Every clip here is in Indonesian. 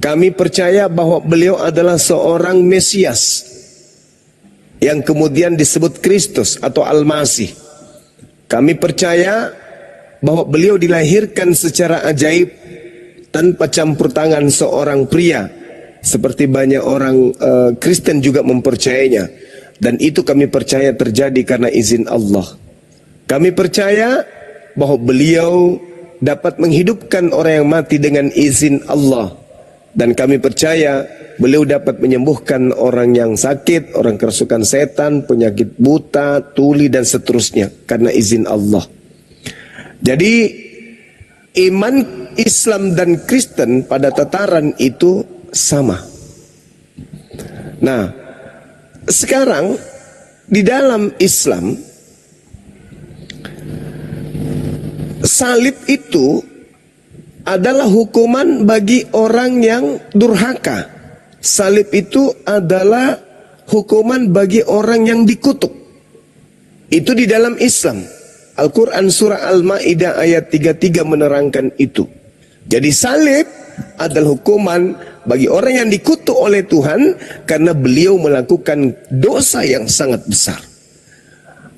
Kami percaya bahwa beliau adalah seorang Mesias yang kemudian disebut Kristus atau Al-Masih. Kami percaya bahwa beliau dilahirkan secara ajaib tanpa campur tangan seorang pria, seperti banyak orang Kristen juga mempercayainya. Dan itu kami percaya terjadi karena izin Allah. Kami percaya bahwa beliau dapat menghidupkan orang yang mati dengan izin Allah. Dan kami percaya beliau dapat menyembuhkan orang yang sakit, orang kerasukan setan, penyakit buta, tuli dan seterusnya karena izin Allah. Jadi iman Islam dan Kristen pada tataran itu sama. Nah, sekarang di dalam Islam salib itu adalah hukuman bagi orang yang durhaka. Salib itu adalah hukuman bagi orang yang dikutuk. Itu di dalam Islam. Al-Quran surah Al-Ma'idah ayat 33 menerangkan itu. Jadi salib adalah hukuman bagi orang yang dikutuk oleh Tuhan karena beliau melakukan dosa yang sangat besar.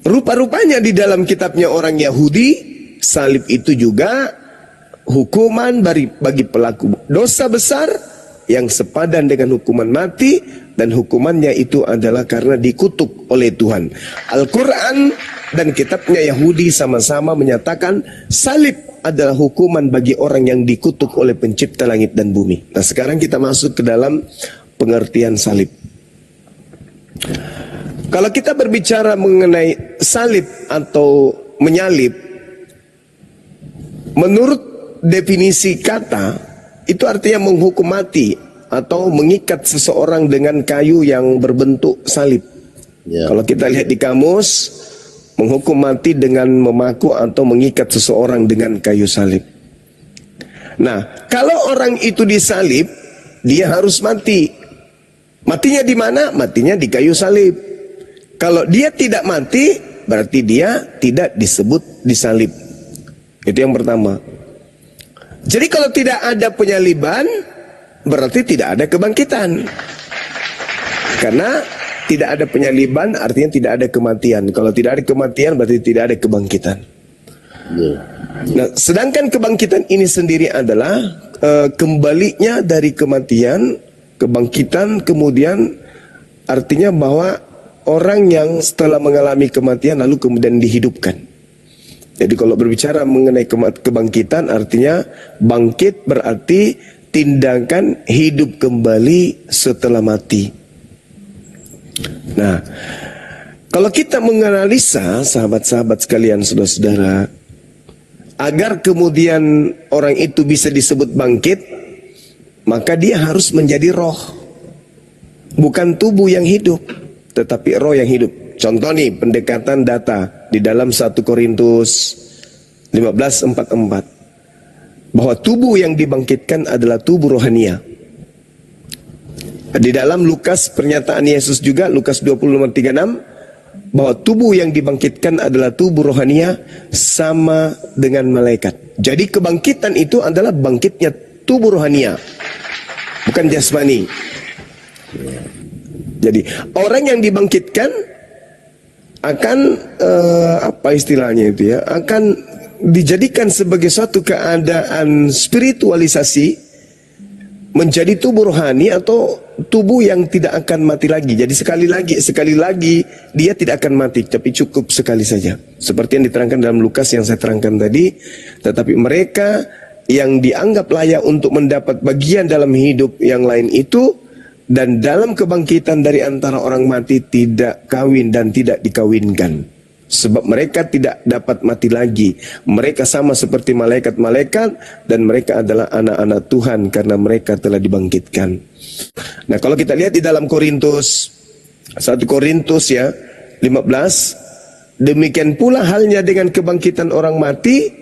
Rupa-rupanya di dalam kitabnya orang Yahudi, salib itu juga hukuman bagi pelaku dosa besar yang sepadan dengan hukuman mati, dan hukumannya itu adalah karena dikutuk oleh Tuhan. Al-Quran dan kitabnya Yahudi sama-sama menyatakan salib adalah hukuman bagi orang yang dikutuk oleh pencipta langit dan bumi. Nah, sekarang kita masuk ke dalam pengertian salib. Kalau kita berbicara mengenai salib atau menyalib, menurut definisi kata itu artinya menghukum mati atau mengikat seseorang dengan kayu yang berbentuk salib. Kalau kita lihat di kamus, menghukum mati dengan memaku atau mengikat seseorang dengan kayu salib. Nah, kalau orang itu disalib, dia harus mati. Matinya di mana? Matinya di kayu salib. Kalau dia tidak mati, berarti dia tidak disebut disalib. Itu yang pertama. Jadi kalau tidak ada penyaliban, berarti tidak ada kebangkitan. Karena tidak ada penyaliban artinya tidak ada kematian. Kalau tidak ada kematian berarti tidak ada kebangkitan. Nah, sedangkan kebangkitan ini sendiri adalah kembalinya dari kematian, kebangkitan kemudian artinya bahwa orang yang setelah mengalami kematian lalu kemudian dihidupkan. Jadi kalau berbicara mengenai kebangkitan artinya bangkit berarti tindakan hidup kembali setelah mati. Nah, kalau kita menganalisa sahabat-sahabat sekalian, saudara-saudara, agar kemudian orang itu bisa disebut bangkit, maka dia harus menjadi roh. Bukan tubuh yang hidup, tetapi roh yang hidup. Contoh nih pendekatan data di dalam 1 Korintus 15:44 bahwa tubuh yang dibangkitkan adalah tubuh rohania. Di dalam Lukas pernyataan Yesus juga Lukas 20:36 bahwa tubuh yang dibangkitkan adalah tubuh rohania sama dengan malaikat. Jadi kebangkitan itu adalah bangkitnya tubuh rohania, bukan jasmani. Jadi orang yang dibangkitkan akan apa istilahnya itu ya, akan dijadikan sebagai suatu keadaan spiritualisasi menjadi tubuh rohani atau tubuh yang tidak akan mati lagi. Jadi sekali lagi dia tidak akan mati, tapi cukup sekali saja. Seperti yang diterangkan dalam Lukas yang saya terangkan tadi. Tetapi mereka yang dianggap layak untuk mendapat bagian dalam hidup yang lain itu dan dalam kebangkitan dari antara orang mati tidak kawin dan tidak dikawinkan. Sebab mereka tidak dapat mati lagi. Mereka sama seperti malaikat-malaikat dan mereka adalah anak-anak Tuhan karena mereka telah dibangkitkan. Nah, kalau kita lihat di dalam Korintus 1 Korintus ya 15, demikian pula halnya dengan kebangkitan orang mati,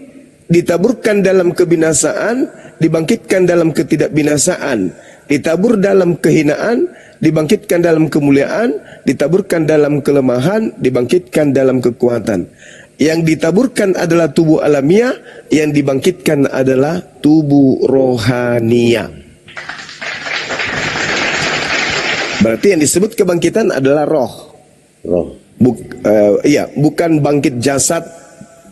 ditaburkan dalam kebinasaan, dibangkitkan dalam ketidakbinasaan. Ditabur dalam kehinaan, dibangkitkan dalam kemuliaan, ditaburkan dalam kelemahan, dibangkitkan dalam kekuatan. Yang ditaburkan adalah tubuh alamiah, yang dibangkitkan adalah tubuh rohania. Berarti yang disebut kebangkitan adalah roh. Bukan bangkit jasad,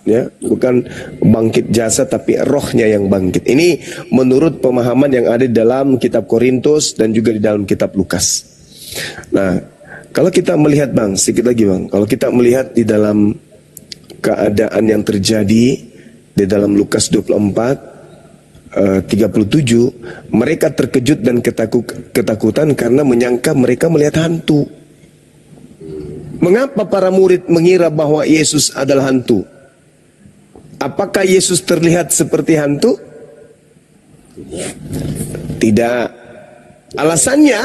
ya, bukan bangkit jasad, tapi rohnya yang bangkit. Ini menurut pemahaman yang ada di dalam kitab Korintus dan juga di dalam kitab Lukas. Nah, kalau kita melihat Bang, sedikit lagi Bang, kalau kita melihat di dalam keadaan yang terjadi di dalam Lukas 24:37, mereka terkejut dan ketakutan karena menyangka mereka melihat hantu. Mengapa para murid mengira bahwa Yesus adalah hantu? Apakah Yesus terlihat seperti hantu? Tidak. Alasannya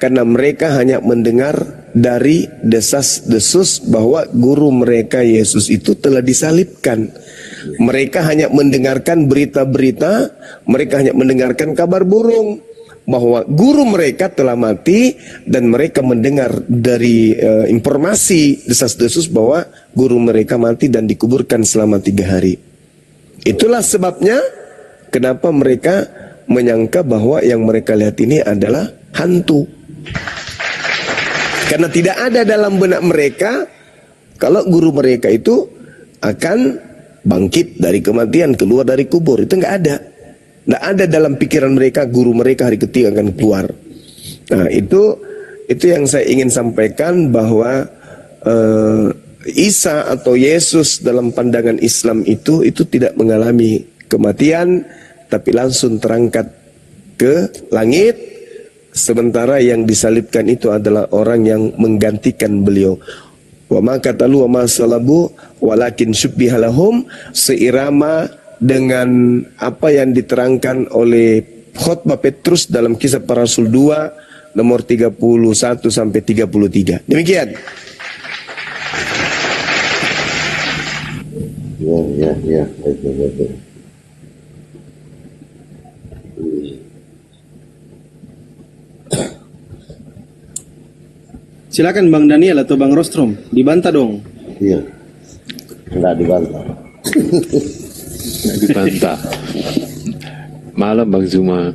karena mereka hanya mendengar dari desas-desus bahwa guru mereka Yesus itu telah disalibkan. Mereka hanya mendengarkan berita-berita, mereka hanya mendengarkan kabar burung bahwa guru mereka telah mati, dan mereka mendengar dari informasi desas-desus bahwa guru mereka mati dan dikuburkan selama 3 hari. Itulah sebabnya kenapa mereka menyangka bahwa yang mereka lihat ini adalah hantu. Karena tidak ada dalam benak mereka kalau guru mereka itu akan bangkit dari kematian, keluar dari kubur. Itu nggak ada. Tidak ada dalam pikiran mereka guru mereka hari ketiga akan keluar. Nah, itu yang saya ingin sampaikan, bahwa Isa atau Yesus dalam pandangan Islam itu tidak mengalami kematian, tapi langsung terangkat ke langit. Sementara yang disalibkan itu adalah orang yang menggantikan beliau. Wa ma qatalu wa ma salabu walakin syubbiha lahum, seirama dengan apa yang diterangkan oleh khutbah Petrus dalam Kisah Para Rasul 2 nomor 31 sampai 33. Demikian. Ya, betul. Silakan Bang Daniel atau Bang Rostrom, dibantah dong. Iya. Enggak dibantah. Dibantah. Malam Bang Zuma.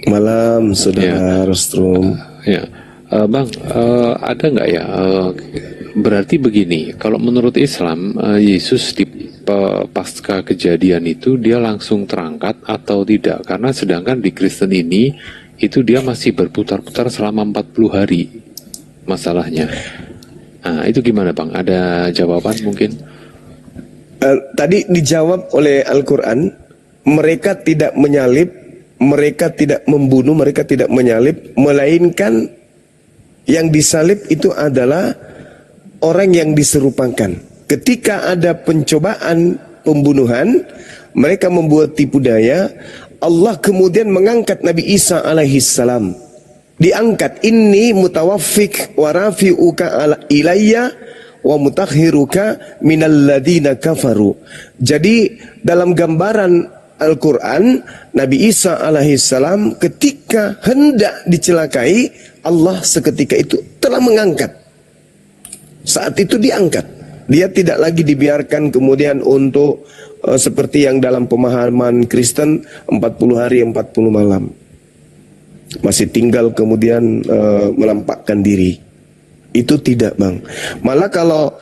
Malam Saudara Rostrom. Ya, Bang, ada nggak ya? Berarti begini, kalau menurut Islam, Yesus di pasca kejadian itu dia langsung terangkat atau tidak? Karena sedangkan di Kristen ini itu dia masih berputar-putar selama 40 hari masalahnya. Nah, itu gimana Bang? Ada jawaban mungkin? Tadi dijawab oleh Al-Quran, mereka tidak menyalib, mereka tidak membunuh, mereka tidak menyalib, melainkan yang disalib itu adalah orang yang diserupakan. Ketika ada pencobaan pembunuhan, mereka membuat tipu daya, Allah kemudian mengangkat Nabi Isa alaihissalam. Diangkat, inni mutawaffik wa rafi'uka ilayya wa mutahhiruka minal ladina kafaru. Jadi dalam gambaran Al-Quran, Nabi Isa alaihissalam ketika hendak dicelakai, Allah seketika itu telah mengangkat. Saat itu diangkat. Dia tidak lagi dibiarkan kemudian untuk seperti yang dalam pemahaman Kristen 40 hari 40 malam. Masih tinggal kemudian melampakkan diri. Itu tidak Bang. Malah kalau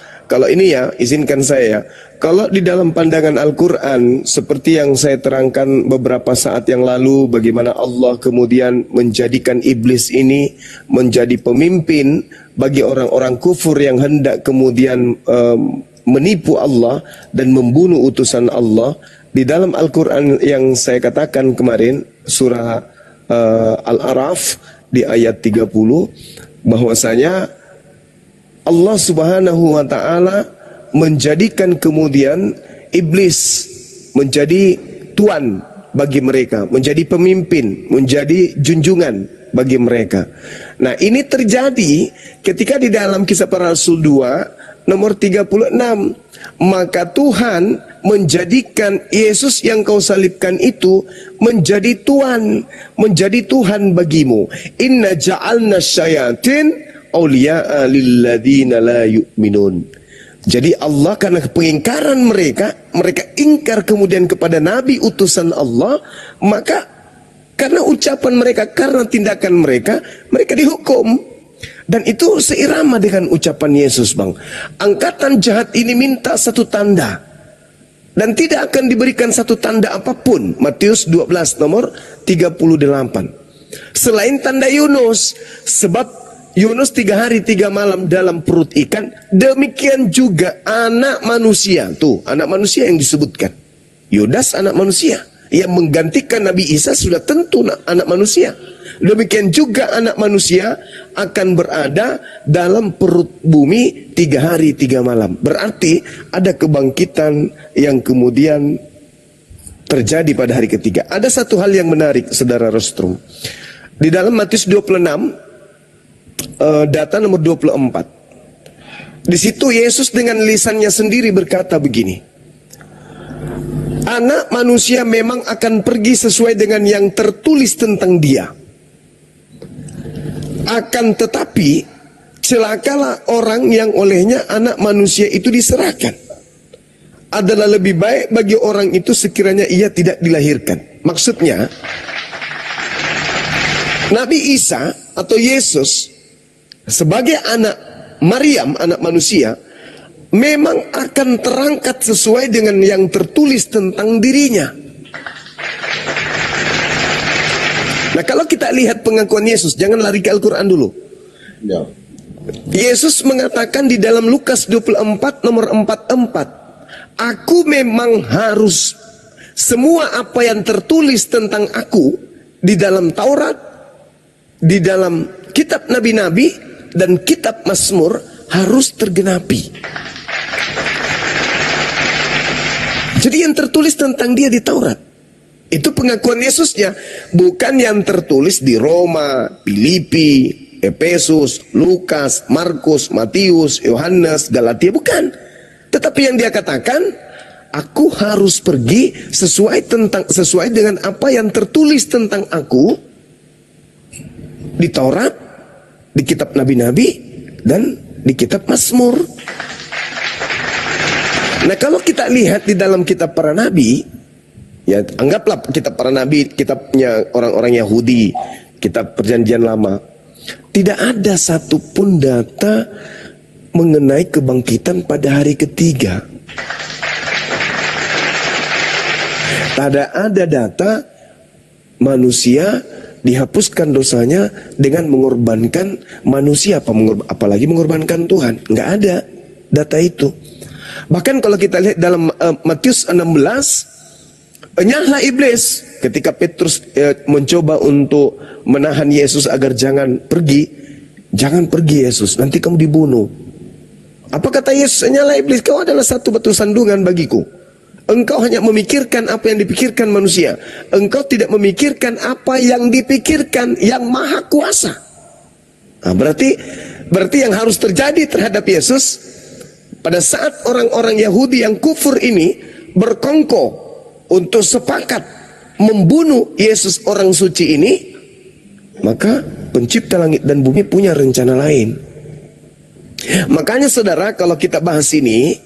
ini ya, izinkan saya, kalau di dalam pandangan Al-Quran, seperti yang saya terangkan beberapa saat yang lalu, bagaimana Allah kemudian menjadikan iblis ini menjadi pemimpin bagi orang-orang kufur yang hendak kemudian menipu Allah dan membunuh utusan Allah. Di dalam Al-Quran yang saya katakan kemarin, surah Al-A'raf di ayat 30, bahwasanya Allah Subhanahu wa ta'ala menjadikan kemudian iblis menjadi tuan bagi mereka, menjadi pemimpin, menjadi junjungan bagi mereka. Nah, ini terjadi ketika di dalam Kisah Para Rasul 2 nomor 36, maka Tuhan menjadikan Yesus yang kau salibkan itu menjadi tuan, menjadi Tuhan bagimu. Inna ja'alna syayatin awliya'a lilladzina la yu'minun. Jadi Allah karena pengingkaran mereka ingkar kemudian kepada Nabi utusan Allah, maka Karena ucapan mereka, karena tindakan mereka, mereka dihukum. Dan itu seirama dengan ucapan Yesus, Bang. Angkatan jahat ini minta satu tanda, dan tidak akan diberikan satu tanda apapun. Matius 12 nomor 38. Selain tanda Yunus, sebab Yunus 3 hari 3 malam dalam perut ikan, demikian juga anak manusia. Tuh, anak manusia yang disebutkan. Yudas anak manusia, yang menggantikan Nabi Isa sudah tentu anak manusia. Demikian juga anak manusia akan berada dalam perut bumi 3 hari 3 malam. Berarti ada kebangkitan yang kemudian terjadi pada hari ketiga. Ada satu hal yang menarik, Saudara Rostrum. Di dalam Matius 26, data nomor 24. Di situ Yesus dengan lisannya sendiri berkata begini. Anak manusia memang akan pergi sesuai dengan yang tertulis tentang dia. Akan tetapi celakalah orang yang olehnya anak manusia itu diserahkan. Adalah lebih baik bagi orang itu sekiranya ia tidak dilahirkan. Maksudnya, Nabi Isa atau Yesus sebagai anak Maryam, anak manusia, memang akan terangkat sesuai dengan yang tertulis tentang dirinya. Nah, kalau kita lihat pengakuan Yesus, jangan lari ke Al-Quran dulu. Ya. Yesus mengatakan di dalam Lukas 24 nomor 44, aku memang harus, semua apa yang tertulis tentang aku di dalam Taurat, di dalam kitab Nabi-Nabi dan kitab Mazmur harus tergenapi. Jadi yang tertulis tentang dia di Taurat, itu pengakuan Yesusnya, bukan yang tertulis di Roma, Filipi, Efesus, Lukas, Markus, Matius, Yohanes, Galatia, bukan. Tetapi yang dia katakan, aku harus pergi sesuai dengan apa yang tertulis tentang aku di Taurat, di kitab Nabi-Nabi, dan di kitab Mazmur. Nah, kalau kita lihat di dalam kitab para nabi, ya anggaplah kitab para nabi, kitabnya orang-orang Yahudi, kitab perjanjian lama, tidak ada satupun data mengenai kebangkitan pada hari ketiga. Tidak ada data manusia dihapuskan dosanya dengan mengorbankan manusia, apalagi mengorbankan Tuhan. Nggak ada data itu. Bahkan kalau kita lihat dalam Matius 16, nyahlah iblis ketika Petrus mencoba untuk menahan Yesus agar jangan pergi. Jangan pergi Yesus, nanti kamu dibunuh. Apa kata Yesus? Nyahlah iblis, kau adalah satu batu sandungan bagiku. Engkau hanya memikirkan apa yang dipikirkan manusia. Engkau tidak memikirkan apa yang dipikirkan yang maha kuasa. Nah, berarti yang harus terjadi terhadap Yesus, pada saat orang-orang Yahudi yang kufur ini berkongko untuk sepakat membunuh Yesus orang suci ini, maka pencipta langit dan bumi punya rencana lain. Makanya saudara, kalau kita bahas ini,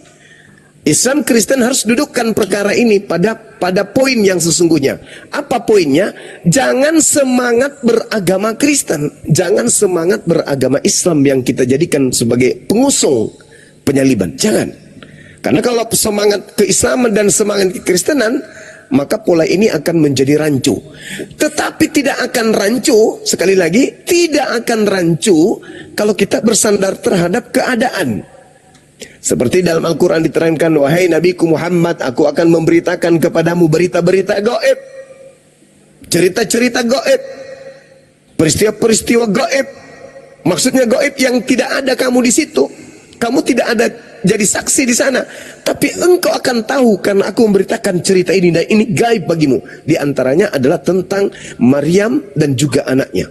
Islam Kristen harus dudukkan perkara ini pada poin yang sesungguhnya. Apa poinnya? Jangan semangat beragama Kristen, jangan semangat beragama Islam yang kita jadikan sebagai pengusung penyaliban. Jangan. Karena kalau semangat keislaman dan semangat kekristenan, maka pola ini akan menjadi rancu. Tetapi tidak akan rancu, sekali lagi, tidak akan rancu kalau kita bersandar terhadap keadaan. Seperti dalam Al-Quran diterangkan, wahai Nabiku Muhammad, aku akan memberitakan kepadamu berita-berita gaib, cerita-cerita gaib, peristiwa-peristiwa gaib. Maksudnya gaib yang tidak ada kamu di situ. Kamu tidak ada jadi saksi di sana, tapi engkau akan tahu karena aku memberitakan cerita ini, dan ini gaib bagimu. Di antaranya adalah tentang Maryam dan juga anaknya.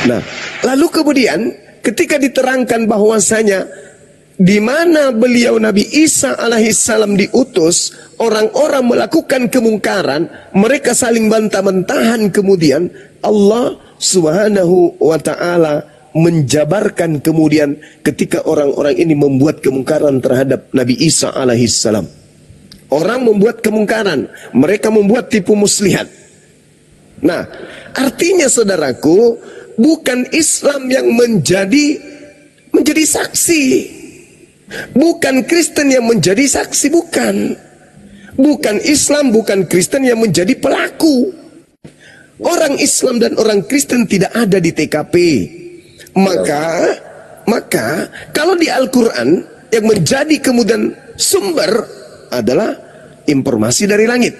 Nah, lalu kemudian ketika diterangkan bahwasanya di mana beliau Nabi Isa alaihissalam diutus, orang-orang melakukan kemungkaran, mereka saling bantah-bantahan, kemudian Allah Subhanahu wa ta'ala menjabarkan kemudian ketika orang-orang ini membuat kemungkaran terhadap Nabi Isa alaihissalam. Orang membuat kemungkaran, mereka membuat tipu muslihat. Nah, artinya saudaraku, bukan Islam yang menjadi saksi. Bukan Kristen yang menjadi saksi, bukan. Bukan Islam, bukan Kristen yang menjadi pelaku. Orang Islam dan orang Kristen tidak ada di TKP. Maka kalau di Al-Quran yang menjadi kemudian sumber adalah informasi dari langit.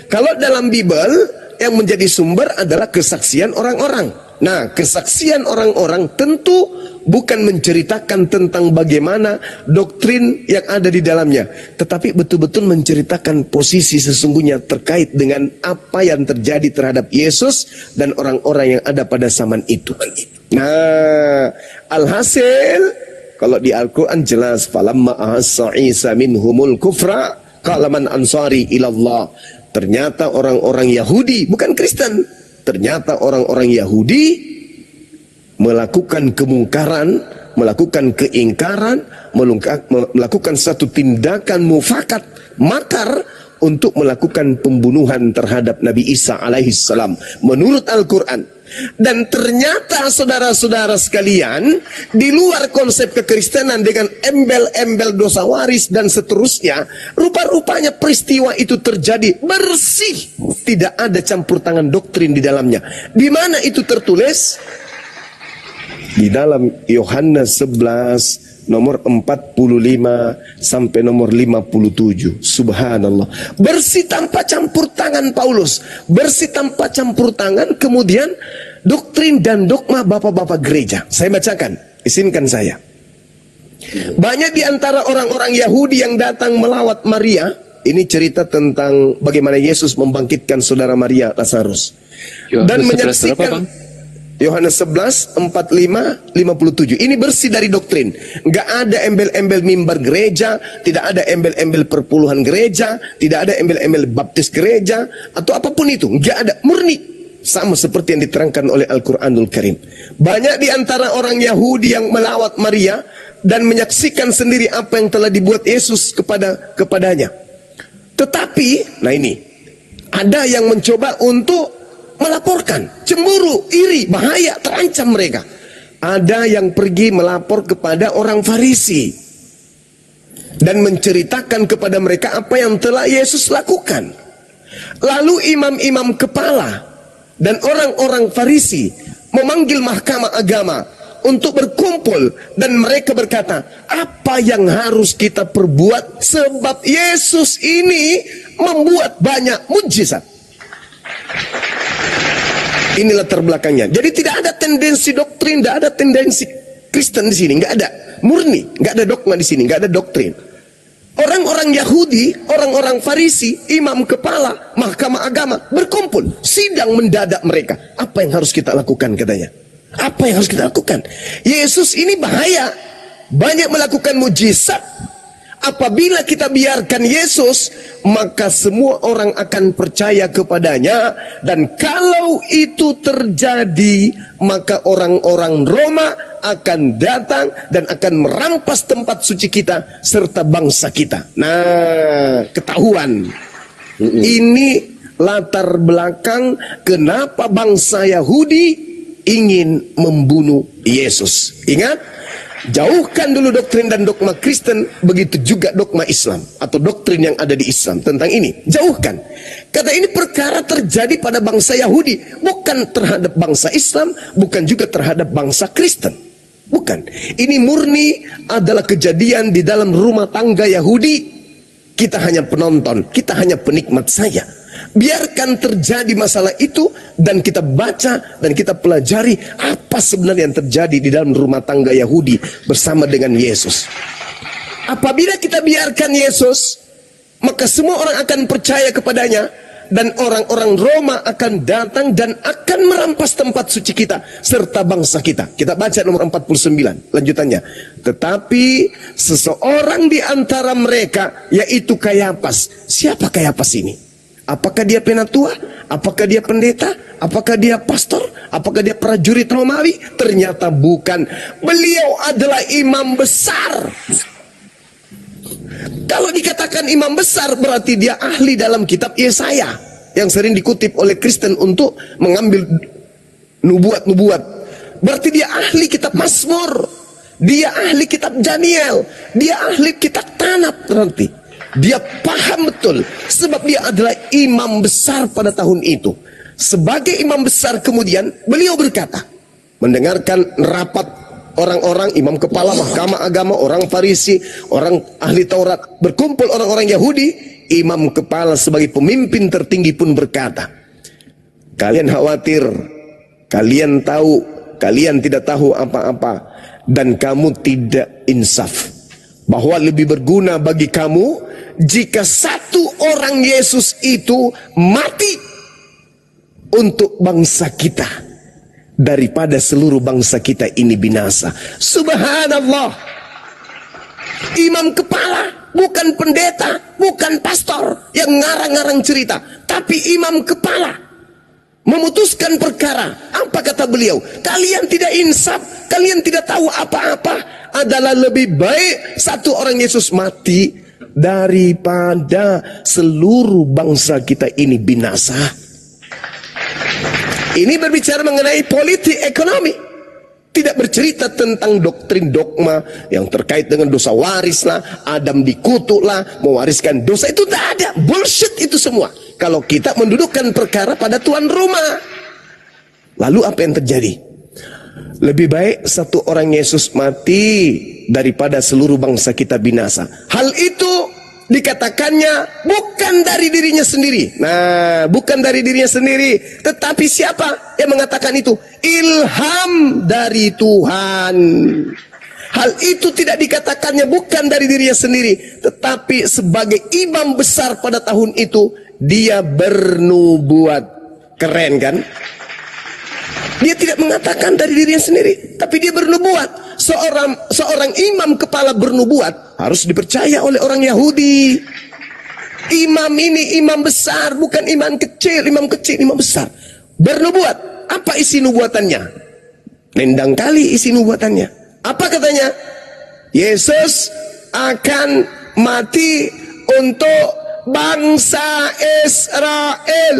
Kalau dalam Bible yang menjadi sumber adalah kesaksian orang-orang. Nah, kesaksian orang-orang tentu bukan menceritakan tentang bagaimana doktrin yang ada di dalamnya, tetapi betul-betul menceritakan posisi sesungguhnya terkait dengan apa yang terjadi terhadap Yesus dan orang-orang yang ada pada zaman itu. Nah, alhasil kalau di Al-Quran jelas, falamma ahassa Isa minhumul kufra qala man ansari ilallah. Ternyata orang-orang Yahudi, bukan Kristen, ternyata orang-orang Yahudi melakukan kemungkaran, melakukan keingkaran, melakukan satu tindakan mufakat, makar untuk melakukan pembunuhan terhadap Nabi Isa alaihissalam menurut Al-Quran. Dan ternyata saudara-saudara sekalian, di luar konsep kekristenan dengan embel-embel dosa waris dan seterusnya, rupa-rupanya peristiwa itu terjadi bersih, tidak ada campur tangan doktrin di dalamnya. Di mana itu tertulis? Di dalam Yohanes 11 nomor 45 sampai nomor 57. Subhanallah. Bersih tanpa campur tangan Paulus. Bersih tanpa campur tangan kemudian doktrin dan dogma bapak-bapak gereja. Saya bacakan, izinkan saya. Banyak di antara orang-orang Yahudi yang datang melawat Maria. Ini cerita tentang bagaimana Yesus membangkitkan saudara Maria Lazarus. Dan menyaksikan Yohanes 11, 45, 57. Ini bersih dari doktrin. Nggak ada embel-embel mimbar gereja, tidak ada embel-embel perpuluhan gereja, tidak ada embel-embel baptis gereja, atau apapun itu. Nggak ada, murni. Sama seperti yang diterangkan oleh Al-Quranul Karim. Banyak di antara orang Yahudi yang melawat Maria dan menyaksikan sendiri apa yang telah dibuat Yesus kepadanya. Tetapi, nah ini, ada yang mencoba untuk melaporkan, cemburu, iri, bahaya, terancam mereka. Ada yang pergi melapor kepada orang Farisi dan menceritakan kepada mereka apa yang telah Yesus lakukan. Lalu imam-imam kepala dan orang-orang Farisi memanggil mahkamah agama untuk berkumpul, dan mereka berkata, apa yang harus kita perbuat sebab Yesus ini membuat banyak mujizat. Ini latar belakangnya. Jadi tidak ada tendensi doktrin, tidak ada tendensi Kristen di sini, nggak ada. Murni, nggak ada dogma di sini, nggak ada doktrin. Orang-orang Yahudi, orang-orang Farisi, imam kepala, mahkamah agama berkumpul, sidang mendadak mereka. Apa yang harus kita lakukan katanya? Apa yang harus kita lakukan? Yesus ini bahaya, banyak melakukan mujizat. Apabila kita biarkan Yesus, maka semua orang akan percaya kepadanya. Dan kalau itu terjadi, maka orang-orang Roma akan datang dan akan merampas tempat suci kita serta bangsa kita. Nah, ketahuan. Ini latar belakang kenapa bangsa Yahudi ingin membunuh Yesus. Ingat? Jauhkan dulu doktrin dan dogma Kristen, begitu juga dogma Islam atau doktrin yang ada di Islam tentang ini. Jauhkan. Kata ini perkara terjadi pada bangsa Yahudi, bukan terhadap bangsa Islam, bukan juga terhadap bangsa Kristen. Bukan. Ini murni adalah kejadian di dalam rumah tangga Yahudi. Kita hanya penonton, kita hanya penikmat saja. Biarkan terjadi masalah itu dan kita baca dan kita pelajari apa sebenarnya yang terjadi di dalam rumah tangga Yahudi bersama dengan Yesus. Apabila kita biarkan Yesus, maka semua orang akan percaya kepadanya dan orang-orang Roma akan datang dan akan merampas tempat suci kita serta bangsa kita. Kita baca nomor 49 lanjutannya. Tetapi seseorang di antara mereka, yaitu Kayafas. Siapa Kayafas ini? Apakah dia penatua? Apakah dia pendeta? Apakah dia pastor? Apakah dia prajurit Romawi? Ternyata bukan. Beliau adalah imam besar. Kalau dikatakan imam besar berarti dia ahli dalam kitab Yesaya yang sering dikutip oleh Kristen untuk mengambil nubuat-nubuat. Berarti dia ahli kitab Mazmur, dia ahli kitab Daniel, dia ahli kitab Tanakh. Berarti dia paham betul, sebab dia adalah imam besar pada tahun itu. Sebagai imam besar kemudian beliau berkata, mendengarkan rapat orang-orang, imam kepala mahkamah agama, orang Farisi, orang ahli Taurat, berkumpul orang-orang Yahudi. Imam kepala sebagai pemimpin tertinggi pun berkata, kalian khawatir, kalian tahu, kalian tidak tahu apa-apa, dan kamu tidak insaf, bahwa lebih berguna bagi kamu jika satu orang Yesus itu mati untuk bangsa kita daripada seluruh bangsa kita ini binasa. Subhanallah. Imam kepala, bukan pendeta, bukan pastor yang ngarang-ngarang cerita, tapi imam kepala memutuskan perkara. Apa kata beliau? Kalian tidak insaf, kalian tidak tahu apa-apa. Adalah lebih baik satu orang Yesus mati daripada seluruh bangsa kita ini binasa. Ini berbicara mengenai politik ekonomi. Tidak bercerita tentang doktrin dogma yang terkait dengan dosa waris lah, Adam dikutuk lah, mewariskan dosa. Itu tidak ada, bullshit itu semua. Kalau kita mendudukkan perkara pada tuan rumah. Lalu apa yang terjadi? Lebih baik satu orang Yesus mati daripada seluruh bangsa kita binasa. Hal itu dikatakannya bukan dari dirinya sendiri. Nah, bukan dari dirinya sendiri, tetapi siapa yang mengatakan itu? Ilham dari Tuhan. Hal itu tidak dikatakannya bukan dari dirinya sendiri, tetapi sebagai imam besar pada tahun itu dia bernubuat. Keren kan? Dia tidak mengatakan dari dirinya sendiri, tapi dia bernubuat. Seorang imam kepala bernubuat harus dipercaya oleh orang Yahudi. Imam ini imam besar, bukan imam kecil, imam besar. Bernubuat. Apa isi nubuatannya? Nendang kali isi nubuatannya. Apa katanya? Yesus akan mati untuk bangsa Israel.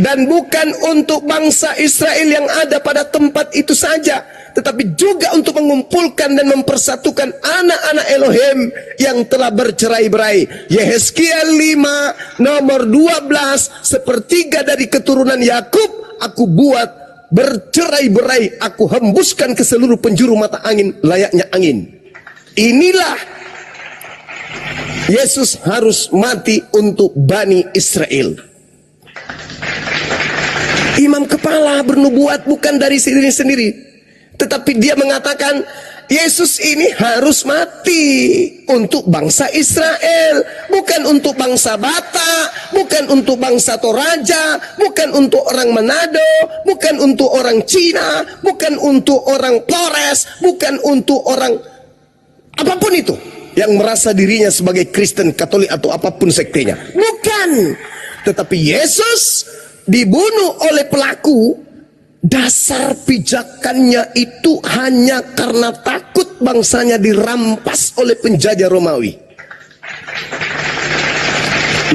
Dan bukan untuk bangsa Israel yang ada pada tempat itu saja, tetapi juga untuk mengumpulkan dan mempersatukan anak-anak Elohim yang telah bercerai-berai. Yehezkiel 5 nomor 12, sepertiga dari keturunan Yakub aku buat bercerai-berai, aku hembuskan ke seluruh penjuru mata angin layaknya angin. Inilah Yesus harus mati untuk Bani Israel. Imam kepala bernubuat bukan dari dirinya sendiri, tetapi dia mengatakan Yesus ini harus mati untuk bangsa Israel, bukan untuk bangsa Batak, bukan untuk bangsa Toraja, bukan untuk orang Manado, bukan untuk orang Cina, bukan untuk orang Flores, bukan untuk orang apapun itu yang merasa dirinya sebagai Kristen, Katolik atau apapun sektenya. Bukan. Tetapi Yesus dibunuh oleh pelaku, dasar pijakannya itu hanya karena takut bangsanya dirampas oleh penjajah Romawi.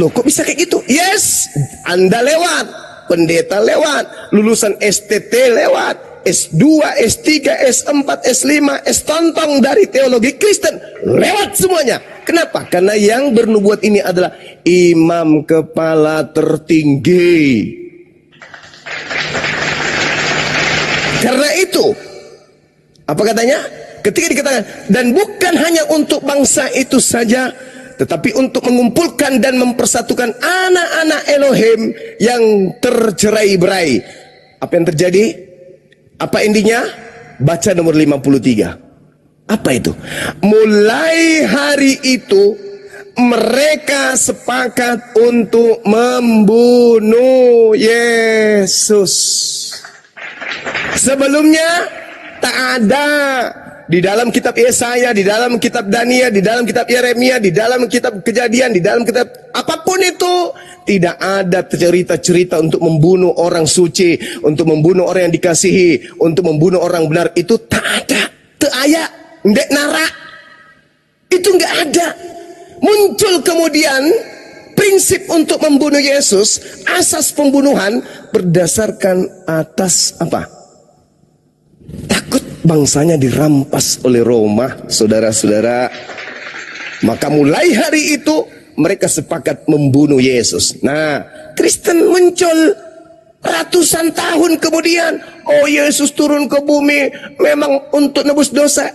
Loh, kok bisa kayak gitu? Yes, Anda lewat, pendeta lewat, lulusan STT lewat, S2, S3, S4, S5, S tontong dari teologi Kristen lewat semuanya. Kenapa? Karena yang bernubuat ini adalah imam kepala tertinggi. Karena itu, apa katanya? Ketika dikatakan, dan bukan hanya untuk bangsa itu saja, tetapi untuk mengumpulkan dan mempersatukan anak-anak Elohim yang tercerai-berai. Apa yang terjadi? Apa intinya? Baca nomor 53. Apa itu? Mulai hari itu mereka sepakat untuk membunuh Yesus. Sebelumnya tak ada di dalam kitab Yesaya, di dalam kitab Daniel, di dalam kitab Yeremia, di dalam kitab Kejadian, di dalam kitab apapun itu, tidak ada cerita-cerita untuk membunuh orang suci, untuk membunuh orang yang dikasihi, untuk membunuh orang benar. Itu tak ada. Teu aya, ndek nara. Itu nggak ada. Muncul kemudian prinsip untuk membunuh Yesus, asas pembunuhan berdasarkan atas apa? Takut bangsanya dirampas oleh Roma, saudara-saudara. Maka mulai hari itu mereka sepakat membunuh Yesus. Nah, Kristen muncul ratusan tahun kemudian. Oh, Yesus turun ke bumi memang untuk nebus dosa.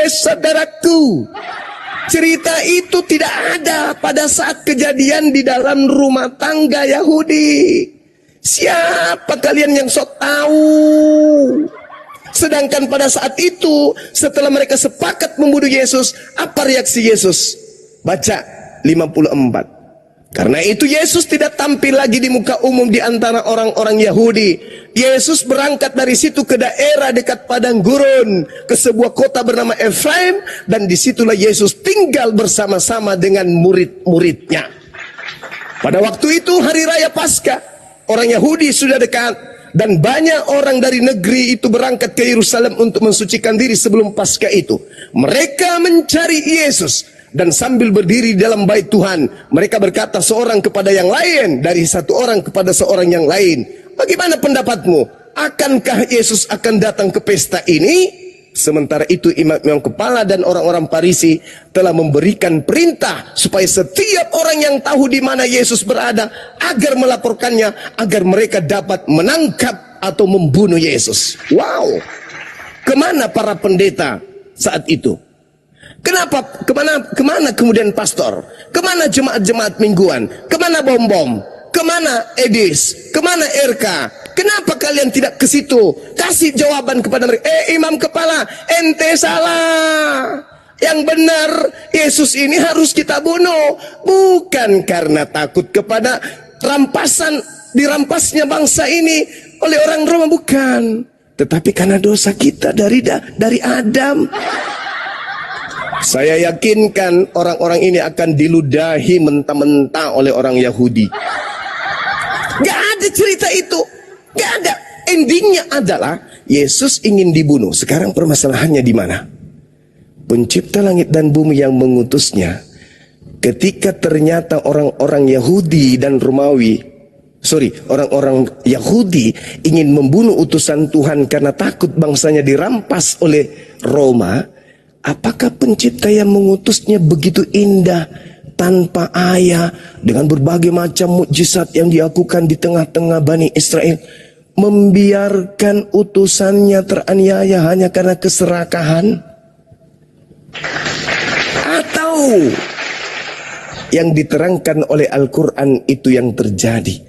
Saudaraku, cerita itu tidak ada pada saat kejadian di dalam rumah tangga Yahudi. Siapa kalian yang sok tahu? Sedangkan pada saat itu, setelah mereka sepakat membunuh Yesus, apa reaksi Yesus? Baca 54. Karena itu Yesus tidak tampil lagi di muka umum di antara orang-orang Yahudi. Yesus berangkat dari situ ke daerah dekat padang gurun, ke sebuah kota bernama Efraim, dan disitulah Yesus tinggal bersama-sama dengan murid-muridnya. Pada waktu itu hari raya Paskah, orang Yahudi sudah dekat, dan banyak orang dari negeri itu berangkat ke Yerusalem untuk mensucikan diri sebelum Paskah itu. Mereka mencari Yesus. Dan sambil berdiri di dalam bait Tuhan, mereka berkata seorang kepada yang lain, dari satu orang kepada seorang yang lain, bagaimana pendapatmu? Akankah Yesus akan datang ke pesta ini? Sementara itu imam-imam kepala dan orang-orang Farisi telah memberikan perintah supaya setiap orang yang tahu di mana Yesus berada agar melaporkannya, agar mereka dapat menangkap atau membunuh Yesus. Wow, kemana para pendeta saat itu? Kenapa? Kemana kemudian pastor? Kemana jemaat-jemaat mingguan? Kemana bom-bom? Kemana Edis? Kemana RK? Kenapa kalian tidak ke situ? Kasih jawaban kepada mereka. Imam kepala, ente salah. Yang benar, Yesus ini harus kita bunuh. Bukan karena takut kepada dirampasnya bangsa ini oleh orang Roma, bukan. Tetapi karena dosa kita dari Adam. Saya yakinkan orang-orang ini akan diludahi mentah-mentah oleh orang Yahudi. Gak ada cerita itu. Gak ada. Endingnya adalah Yesus ingin dibunuh. Sekarang permasalahannya di mana? Pencipta langit dan bumi yang mengutusnya, ketika ternyata orang-orang Yahudi dan orang-orang Yahudi ingin membunuh utusan Tuhan karena takut bangsanya dirampas oleh Roma. Apakah pencipta yang mengutusnya begitu indah, tanpa ayah, dengan berbagai macam mukjizat yang dilakukan di tengah-tengah Bani Israel, membiarkan utusannya teraniaya hanya karena keserakahan? Atau yang diterangkan oleh Al-Quran itu yang terjadi?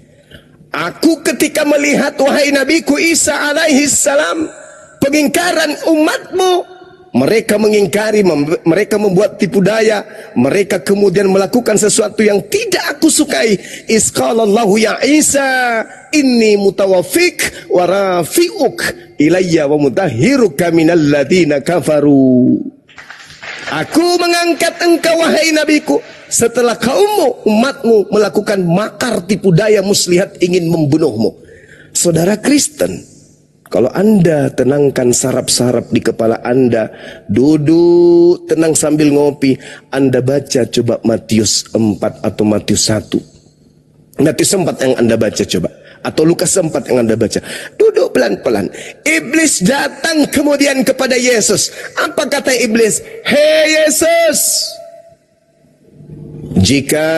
Aku ketika melihat, wahai Nabiku Isa alaihi salam, pengingkaran umatmu, mereka mengingkari, mereka membuat tipu daya, mereka kemudian melakukan sesuatu yang tidak aku sukai. Isqalallahu ya Isa, inni mutawaffik wa rafi'uk ilayya wa mutahhiruka minal ladina kafaru. Aku mengangkat engkau wahai nabiku setelah kaummu, umatmu melakukan makar tipu daya muslihat ingin membunuhmu. Saudara Kristen, kalau Anda tenangkan saraf-saraf di kepala Anda, duduk tenang sambil ngopi, Anda baca coba Matius 4 atau Matius 1. Matius 4 yang Anda baca coba, atau Lukas 4 yang Anda baca. Duduk pelan-pelan. Iblis datang kemudian kepada Yesus. Apa kata iblis? Hei Yesus, jika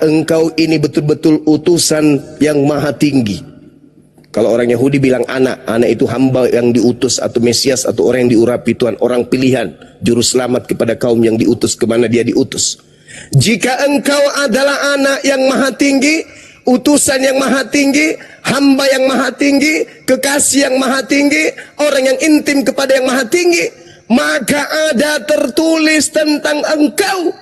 engkau ini betul-betul utusan yang maha tinggi. Kalau orang Yahudi bilang anak itu hamba yang diutus atau Mesias atau orang yang diurapi Tuhan, orang pilihan, juru selamat kepada kaum yang diutus kemana dia diutus. Jika engkau adalah anak yang maha tinggi, utusan yang maha tinggi, hamba yang maha tinggi, kekasih yang maha tinggi, orang yang intim kepada yang maha tinggi, maka ada tertulis tentang engkau.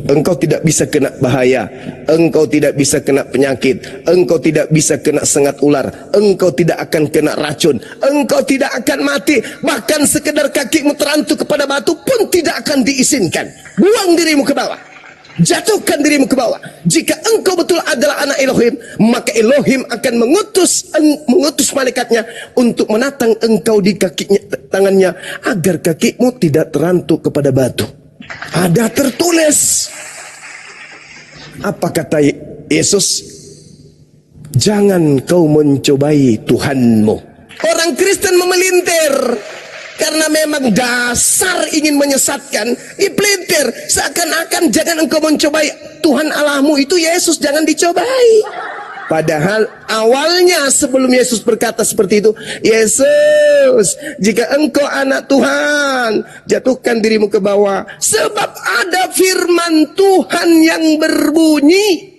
Engkau tidak bisa kena bahaya, engkau tidak bisa kena penyakit, engkau tidak bisa kena sengat ular, engkau tidak akan kena racun, engkau tidak akan mati, bahkan sekedar kakimu terantuk kepada batu pun tidak akan diizinkan. Buang dirimu ke bawah. Jatuhkan dirimu ke bawah. Jika engkau betul adalah anak Elohim, maka Elohim akan mengutus malaikatnya untuk menatang engkau di tangannya, agar kakimu tidak terantuk kepada batu. Ada tertulis. Apa kata Yesus? Jangan kau mencobai Tuhanmu. Orang Kristen memelintir. Karena memang dasar ingin menyesatkan, dipelintir. Seakan-akan jangan engkau mencobai Tuhan Allahmu, itu Yesus, jangan dicobai. Padahal awalnya sebelum Yesus berkata seperti itu, Yesus, jika engkau anak Tuhan, jatuhkan dirimu ke bawah. Sebab ada firman Tuhan yang berbunyi,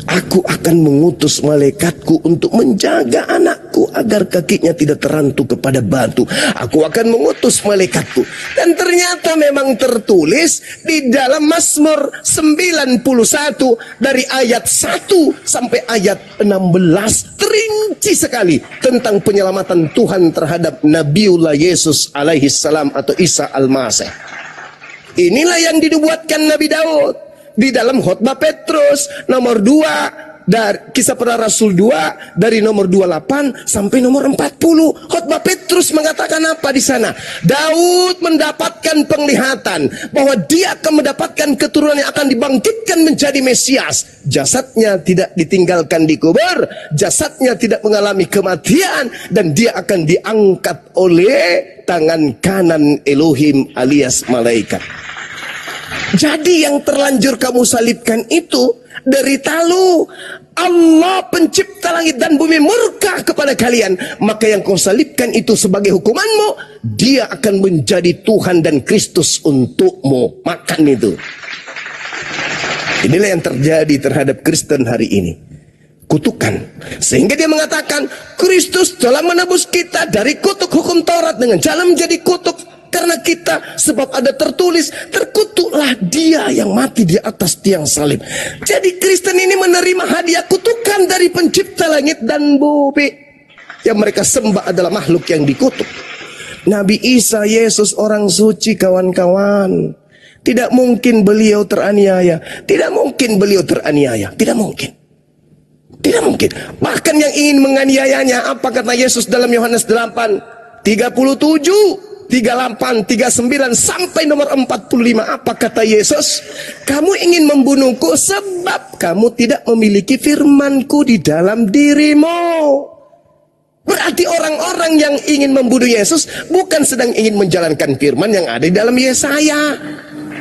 aku akan mengutus malaikatku untuk menjaga anakku agar kakinya tidak terantuk kepada batu. Aku akan mengutus malaikatku. Dan ternyata memang tertulis di dalam Mazmur 91 dari ayat 1 sampai ayat 16 terinci sekali tentang penyelamatan Tuhan terhadap Nabiullah Yesus alaihi salam atau Isa al-Masih. Inilah yang dinubuatkan Nabi Daud di dalam khotbah Petrus nomor 2 dari Kisah Para Rasul 2 dari nomor 28 sampai nomor 40. Khotbah Petrus mengatakan apa di sana? Daud mendapatkan penglihatan bahwa dia akan mendapatkan keturunan yang akan dibangkitkan menjadi Mesias. Jasadnya tidak ditinggalkan di kubur, jasadnya tidak mengalami kematian, dan dia akan diangkat oleh tangan kanan Elohim alias malaikat. Jadi yang terlanjur kamu salibkan itu derita lu. Allah pencipta langit dan bumi murka kepada kalian, maka yang kau salibkan itu sebagai hukumanmu, dia akan menjadi Tuhan dan Kristus untukmu. Makan itu. Inilah yang terjadi terhadap Kristen hari ini. Kutukan. Sehingga dia mengatakan Kristus telah menebus kita dari kutuk hukum Taurat dengan jalan menjadi kutuk karena kita, sebab ada tertulis, terkutuklah dia yang mati di atas tiang salib. Jadi Kristen ini menerima hadiah kutukan dari pencipta langit dan bumi. Yang mereka sembah adalah makhluk yang dikutuk. Nabi Isa, Yesus orang suci kawan-kawan. Tidak mungkin beliau teraniaya. Tidak mungkin beliau teraniaya. Tidak mungkin. Tidak mungkin. Bahkan yang ingin menganiayanya, apa kata Yesus dalam Yohanes 8, 37, 38, 39 sampai nomor 45. Apa kata Yesus? Kamu ingin membunuhku sebab kamu tidak memiliki firmanku di dalam dirimu. Berarti orang-orang yang ingin membunuh Yesus bukan sedang ingin menjalankan firman yang ada di dalam Yesaya,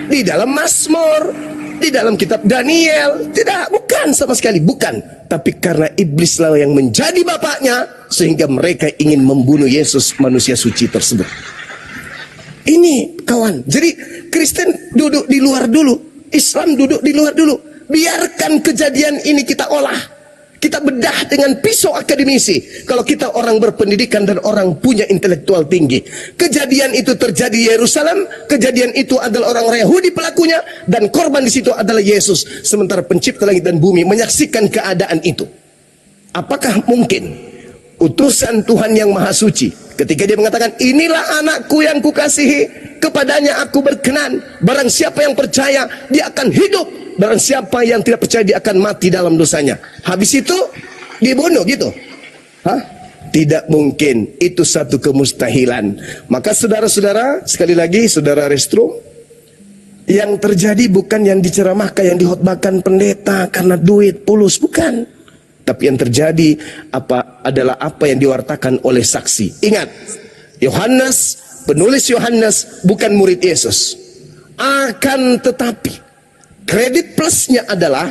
di dalam Mazmur, di dalam kitab Daniel. Tidak, bukan sama sekali, bukan. Tapi karena iblislah yang menjadi bapaknya, sehingga mereka ingin membunuh Yesus, manusia suci tersebut. Ini kawan, jadi Kristen duduk di luar dulu, Islam duduk di luar dulu. Biarkan kejadian ini kita olah, kita bedah dengan pisau akademisi. Kalau kita orang berpendidikan dan orang punya intelektual tinggi, kejadian itu terjadi di Yerusalem, kejadian itu adalah orang Yahudi pelakunya, dan korban di situ adalah Yesus. Sementara pencipta langit dan bumi menyaksikan keadaan itu. Apakah mungkin utusan Tuhan yang Maha Suci ketika dia mengatakan, inilah anakku yang kukasihi, kepadanya aku berkenan, barang siapa yang percaya dia akan hidup, barang siapa yang tidak percaya dia akan mati dalam dosanya. Habis itu dibunuh gitu. Hah? Tidak mungkin, itu satu kemustahilan. Maka saudara-saudara, sekali lagi saudara Restro, yang terjadi bukan yang diceramahkan, yang dihotbahkan pendeta karena duit pulus, bukan. Tapi yang terjadi adalah apa yang diwartakan oleh saksi. Ingat, Yohanes, penulis Yohanes bukan murid Yesus. Akan tetapi, kredit plusnya adalah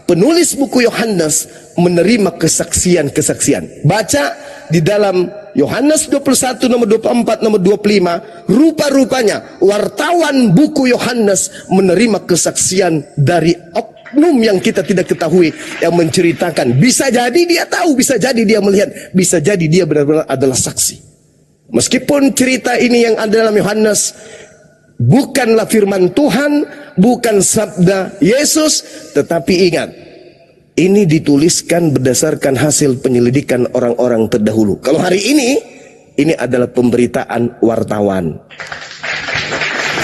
penulis buku Yohanes menerima kesaksian-kesaksian. Baca di dalam Yohanes 21 nomor 24 nomor 25, rupa-rupanya wartawan buku Yohanes menerima kesaksian dari oknum yang kita tidak ketahui, yang menceritakan. Bisa jadi dia tahu, bisa jadi dia melihat, bisa jadi dia benar-benar adalah saksi. Meskipun cerita ini yang ada dalam Yohanes bukanlah firman Tuhan, bukan sabda Yesus, tetapi ingat, ini dituliskan berdasarkan hasil penyelidikan orang-orang terdahulu. Kalau hari ini adalah pemberitaan wartawan.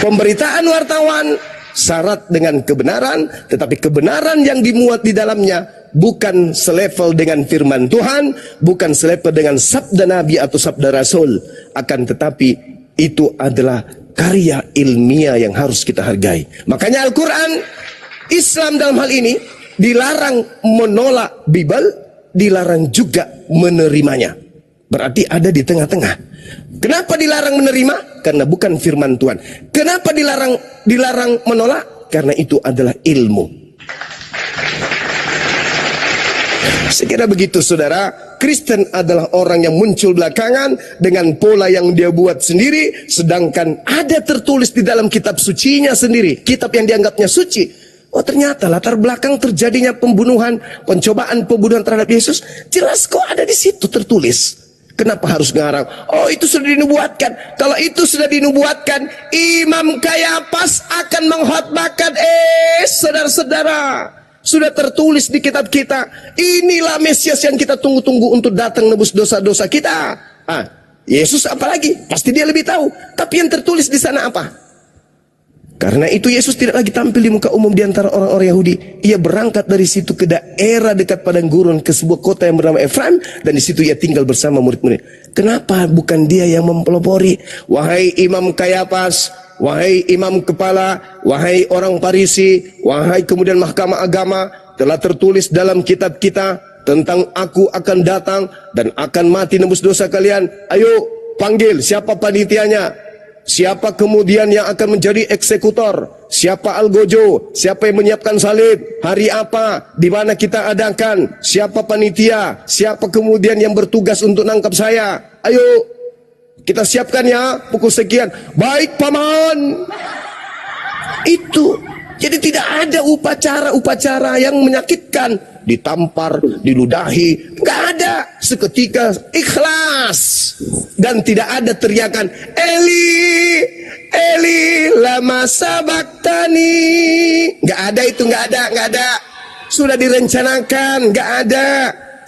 Pemberitaan wartawan syarat dengan kebenaran, tetapi kebenaran yang dimuat di dalamnya bukan selevel dengan firman Tuhan, bukan selevel dengan sabda Nabi atau sabda Rasul, akan tetapi itu adalah karya ilmiah yang harus kita hargai. Makanya Al-Quran, Islam dalam hal ini dilarang menolak Bible, dilarang juga menerimanya. Berarti ada di tengah-tengah. Kenapa dilarang menerima? Karena bukan firman Tuhan. Kenapa dilarang menolak? Karena itu adalah ilmu. Saya kira begitu, saudara. Kristen adalah orang yang muncul belakangan dengan pola yang dia buat sendiri, sedangkan ada tertulis di dalam kitab sucinya sendiri, kitab yang dianggapnya suci. Oh, ternyata latar belakang terjadinya pembunuhan, pencobaan pembunuhan terhadap Yesus jelas kok ada di situ tertulis. Kenapa harus ngarang? Oh, itu sudah dinubuatkan. Kalau itu sudah dinubuatkan, Imam Kayafas akan mengkhotbahkan, saudara-saudara, sudah tertulis di kitab kita, inilah Mesias yang kita tunggu-tunggu untuk datang nebus dosa-dosa kita. Yesus apalagi? Pasti dia lebih tahu. Tapi yang tertulis di sana apa? Karena itu Yesus tidak lagi tampil di muka umum di antara orang-orang Yahudi. Ia berangkat dari situ ke daerah dekat padang gurun, ke sebuah kota yang bernama Efraim, dan di situ ia tinggal bersama murid-murid. Kenapa bukan dia yang mempelopori? Wahai Imam Kayafas, wahai imam kepala, wahai orang Farisi, wahai kemudian mahkamah agama, telah tertulis dalam kitab kita tentang aku akan datang dan akan mati nebus dosa kalian. Ayo panggil siapa panitianya, siapa kemudian yang akan menjadi eksekutor, siapa algojo, siapa yang menyiapkan salib, hari apa, di mana kita adakan, siapa panitia, siapa kemudian yang bertugas untuk nangkap saya. Ayo kita siapkan ya, pukul sekian. Baik paman. Itu. Jadi tidak ada upacara-upacara yang menyakitkan, ditampar, diludahi, nggak ada. Seketika ikhlas dan tidak ada teriakan Eli, Eli lama sabaktani. Nggak ada itu, nggak ada. Sudah direncanakan, nggak ada.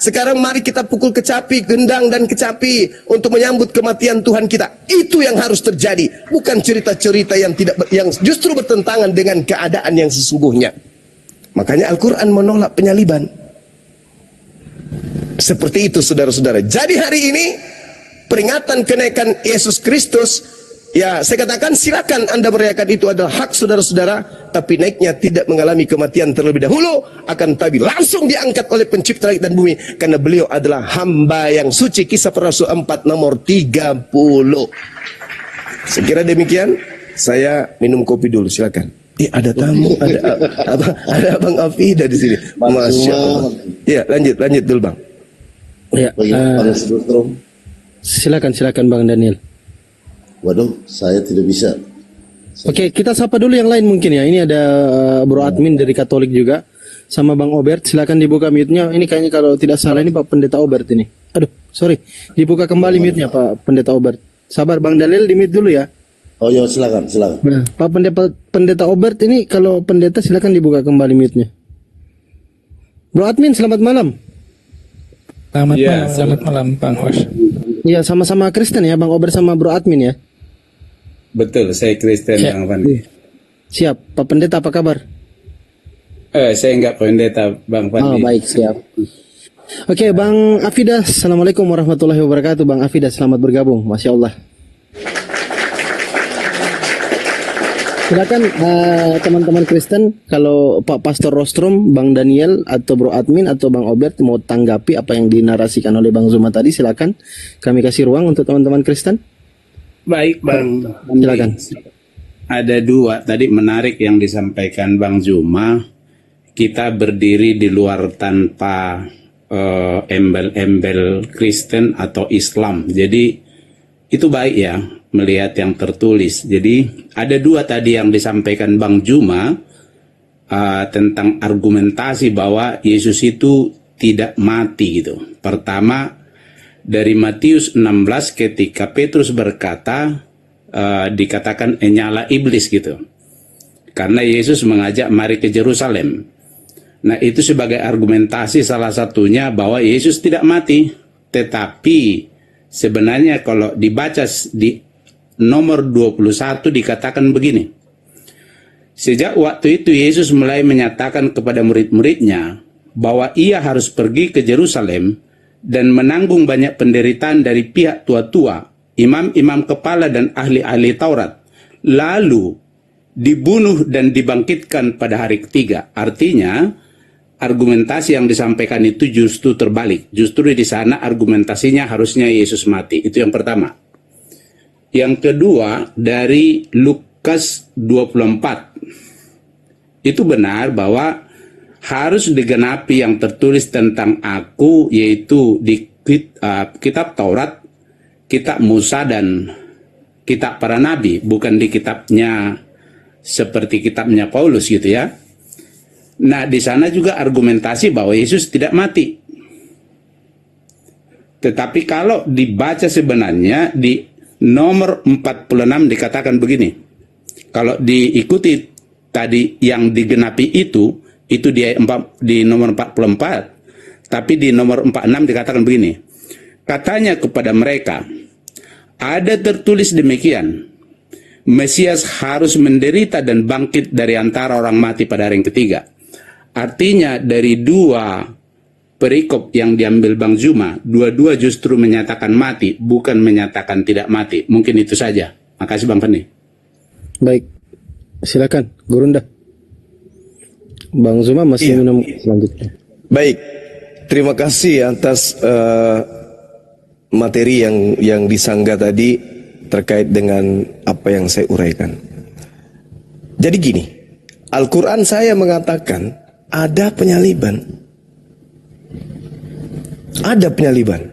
Sekarang mari kita pukul kecapi, gendang dan kecapi untuk menyambut kematian Tuhan kita. Itu yang harus terjadi, bukan cerita-cerita yang justru bertentangan dengan keadaan yang sesungguhnya. Makanya Al-Quran menolak penyaliban. Seperti itu, saudara-saudara. Jadi hari ini peringatan kenaikan Yesus Kristus, ya saya katakan silakan Anda merayakan, itu adalah hak saudara-saudara. Tapi naiknya tidak mengalami kematian terlebih dahulu, akan tapi langsung diangkat oleh pencipta langit dan bumi, karena beliau adalah hamba yang suci. Kisah Para Rasul 4 nomor 30. Saya kira demikian. Saya minum kopi dulu, silakan. Ada tamu, ada Abang Afida di sini. Masya Allah. Ya, lanjut dulu Bang. Ya, silakan Bang Daniel. Waduh, saya tidak bisa. Oke, kita sapa dulu yang lain mungkin ya. Ini ada Bro Admin dari Katolik juga, sama Bang Obert. Silakan dibuka mute-nya. Ini kayaknya kalau tidak salah ini Pak Pendeta Obert ini. Aduh, sorry. Dibuka kembali mute-nya Pak Pendeta Obert. Sabar Bang Daniel, di mute dulu ya. Oh ya, silakan. Nah, Pak Pendeta Obert ini, kalau pendeta silakan dibuka kembali mute-nya. Bro Admin, selamat malam. Selamat malam Bang Hosh. Iya, sama-sama Kristen ya Bang Obert sama Bro Admin ya. Betul, saya Kristen Ya. Bang Fandi. Siap, Pak Pendeta apa kabar? Saya enggak pendeta Bang Oh, Fandi. baik, siap. Oke, Bang Afidas, Assalamualaikum warahmatullahi wabarakatuh. Bang Afidas, selamat bergabung, Masya Allah. Silakan teman-teman Kristen, kalau Pak Pastor Rostrom, Bang Daniel, atau Bro Admin, atau Bang Obert mau tanggapi apa yang dinarasikan oleh Bang Zuma tadi, silakan. Kami kasih ruang untuk teman-teman Kristen. Baik Bang. Silakan. Ada dua tadi menarik yang disampaikan Bang Zuma. Kita berdiri di luar tanpa embel-embel Kristen atau Islam. Jadi itu baik ya, melihat yang tertulis. Jadi ada dua tadi yang disampaikan Bang Zuma tentang argumentasi bahwa Yesus itu tidak mati gitu. Pertama, dari Matius 16 ketika Petrus berkata, dikatakan nyala iblis gitu. Karena Yesus mengajak mari ke Yerusalem. Nah itu sebagai argumentasi salah satunya bahwa Yesus tidak mati. Tetapi sebenarnya kalau dibaca di nomor 21 dikatakan begini. Sejak waktu itu Yesus mulai menyatakan kepada murid-muridnya bahwa ia harus pergi ke Yerusalem dan menanggung banyak penderitaan dari pihak tua-tua, imam-imam kepala dan ahli-ahli Taurat, lalu dibunuh dan dibangkitkan pada hari ketiga. Artinya, argumentasi yang disampaikan itu justru terbalik. Justru di sana argumentasinya harusnya Yesus mati. Itu yang pertama. Yang kedua, dari Lukas 24. Itu benar bahwa harus digenapi yang tertulis tentang aku, yaitu di kitab Taurat, kitab Musa, dan kitab para nabi, bukan di kitabnya seperti kitabnya Paulus gitu ya. Nah, di sana juga argumentasi bahwa Yesus tidak mati. Tetapi kalau dibaca sebenarnya di nomor 46 dikatakan begini. Kalau diikuti tadi yang digenapi itu di nomor 44. Tapi di nomor 46 dikatakan begini. Katanya kepada mereka, ada tertulis demikian, Mesias harus menderita dan bangkit dari antara orang mati pada hari yang ketiga. Artinya dari dua perikop yang diambil Bang Zuma, dua-dua justru menyatakan mati, bukan menyatakan tidak mati. Mungkin itu saja. Makasih Bang Fani. Baik, silakan Gurunda. Bang Zuma masih minum selanjutnya. Baik, terima kasih atas materi yang disanggah tadi terkait dengan apa yang saya uraikan. Jadi gini, Al-Quran saya mengatakan ada penyaliban. Ada penyaliban.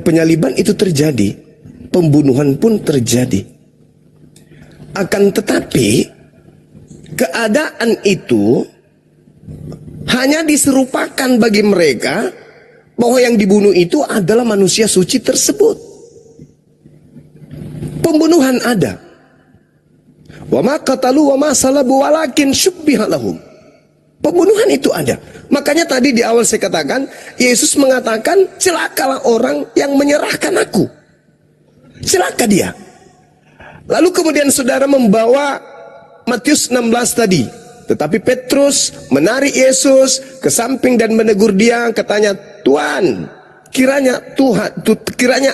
Penyaliban itu terjadi, pembunuhan pun terjadi. Akan tetapi keadaan itu hanya diserupakan bagi mereka bahwa yang dibunuh itu adalah manusia suci tersebut. Pembunuhan ada. Wa ma qatalu wa ma salabu walakin syubbiha lahum. Pembunuhan itu ada. Makanya tadi di awal saya katakan, Yesus mengatakan, celakalah orang yang menyerahkan aku. Celaka dia. Lalu kemudian saudara membawa Matius 16 tadi. Tetapi Petrus menarik Yesus ke samping dan menegur dia, katanya, Tuhan, kiranya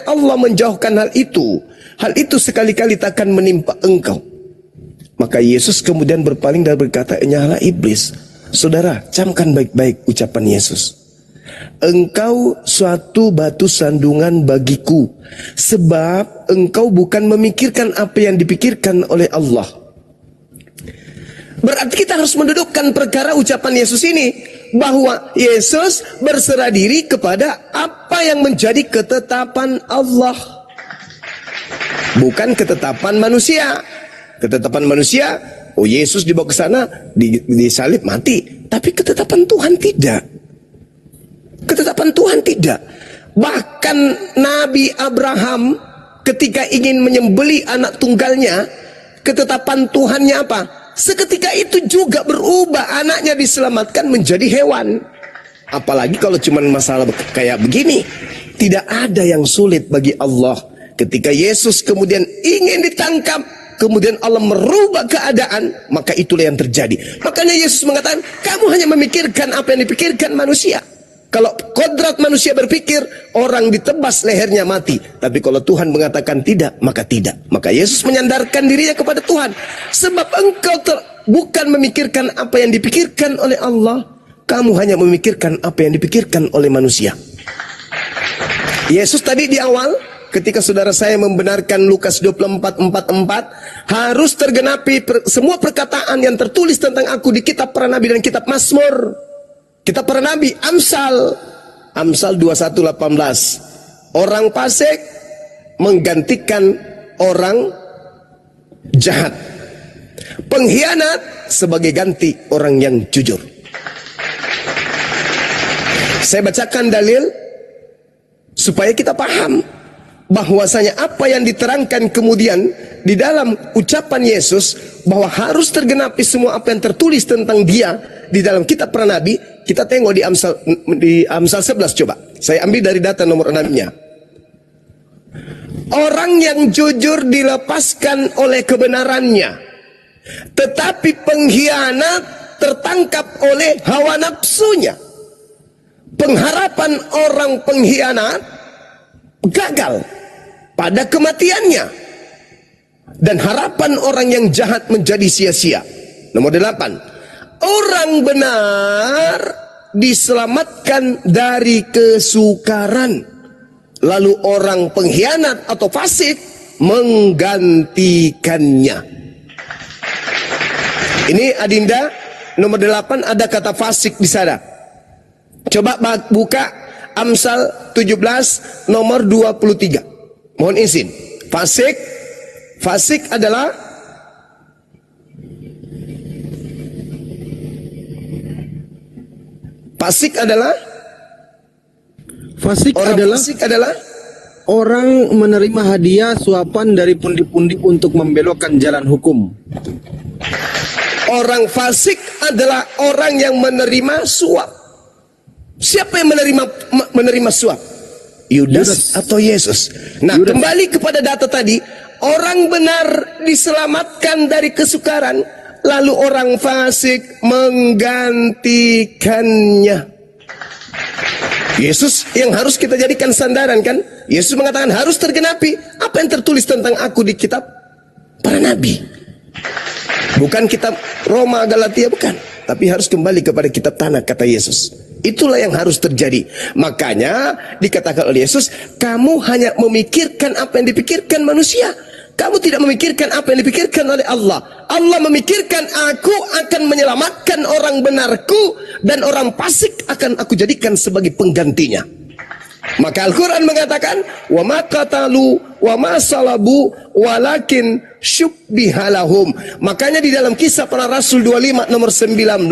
Allah menjauhkan hal itu. Hal itu sekali-kali takkan menimpa engkau. Maka Yesus kemudian berpaling dan berkata, nyala iblis. Saudara, camkan baik-baik ucapan Yesus. Engkau suatu batu sandungan bagiku, sebab engkau bukan memikirkan apa yang dipikirkan oleh Allah. Berarti kita harus mendudukkan perkara ucapan Yesus ini, bahwa Yesus berserah diri kepada apa yang menjadi ketetapan Allah, bukan ketetapan manusia. Ketetapan manusia, oh Yesus dibawa ke sana, disalib mati. Tapi ketetapan Tuhan tidak. Ketetapan Tuhan tidak. Bahkan Nabi Abraham ketika ingin menyembelih anak tunggalnya, ketetapan Tuhannya apa? Seketika itu juga berubah, anaknya diselamatkan menjadi hewan. Apalagi kalau cuma masalah kayak begini. Tidak ada yang sulit bagi Allah. Ketika Yesus kemudian ingin ditangkap, kemudian Allah merubah keadaan, maka itulah yang terjadi. Makanya Yesus mengatakan, kamu hanya memikirkan apa yang dipikirkan manusia. Kalau kodrat manusia berpikir, orang ditebas lehernya mati. Tapi kalau Tuhan mengatakan tidak, maka tidak. Maka Yesus menyandarkan dirinya kepada Tuhan. Sebab engkau bukan memikirkan apa yang dipikirkan oleh Allah, kamu hanya memikirkan apa yang dipikirkan oleh manusia. Yesus tadi di awal, ketika saudara saya membenarkan Lukas 24:44, harus tergenapi semua perkataan yang tertulis tentang aku di kitab para nabi dan kitab Mazmur. Kitab para nabi, Amsal 21:18. Orang fasik menggantikan orang jahat. Pengkhianat sebagai ganti orang yang jujur. Saya bacakan dalil supaya kita paham bahwasanya apa yang diterangkan kemudian di dalam ucapan Yesus, bahwa harus tergenapi semua apa yang tertulis tentang dia di dalam kitab para nabi. Kita tengok di Amsal 11 coba. Saya ambil dari data nomor 6-nya. Orang yang jujur dilepaskan oleh kebenarannya, Tetapi pengkhianat tertangkap oleh hawa nafsunya. Pengharapan orang pengkhianat gagal pada kematiannya. Dan harapan orang yang jahat menjadi sia-sia. Nomor 8. Orang benar diselamatkan dari kesukaran. Lalu orang pengkhianat atau fasik menggantikannya. Ini Adinda, nomor 8 ada kata fasik di sana. Coba buka Amsal 17 nomor 23. Mohon izin. Fasik adalah Fasik adalah orang menerima hadiah suapan dari pundi-pundi untuk membelokkan jalan hukum. Orang fasik adalah orang yang menerima suap. Siapa yang menerima suap? Yudas atau Yesus? Nah, Yudas. Kembali kepada data tadi, orang benar diselamatkan dari kesukaran, lalu orang fasik menggantikannya. Yesus yang harus kita jadikan sandaran, kan? Yesus mengatakan harus tergenapi apa yang tertulis tentang aku di kitab para nabi. Bukan kitab Roma, Galatia, bukan. Tapi harus kembali kepada kitab tanah, kata Yesus. Itulah yang harus terjadi. Makanya dikatakan oleh Yesus, kamu hanya memikirkan apa yang dipikirkan manusia. Kamu tidak memikirkan apa yang dipikirkan oleh Allah. Allah memikirkan aku akan menyelamatkan orang benarku, dan orang fasik akan aku jadikan sebagai penggantinya. Maka Al-Quran mengatakan, wa ma qatalu wa ma salabu walakin syubbihalahum. Makanya di dalam Kisah Para Rasul 25 nomor 19,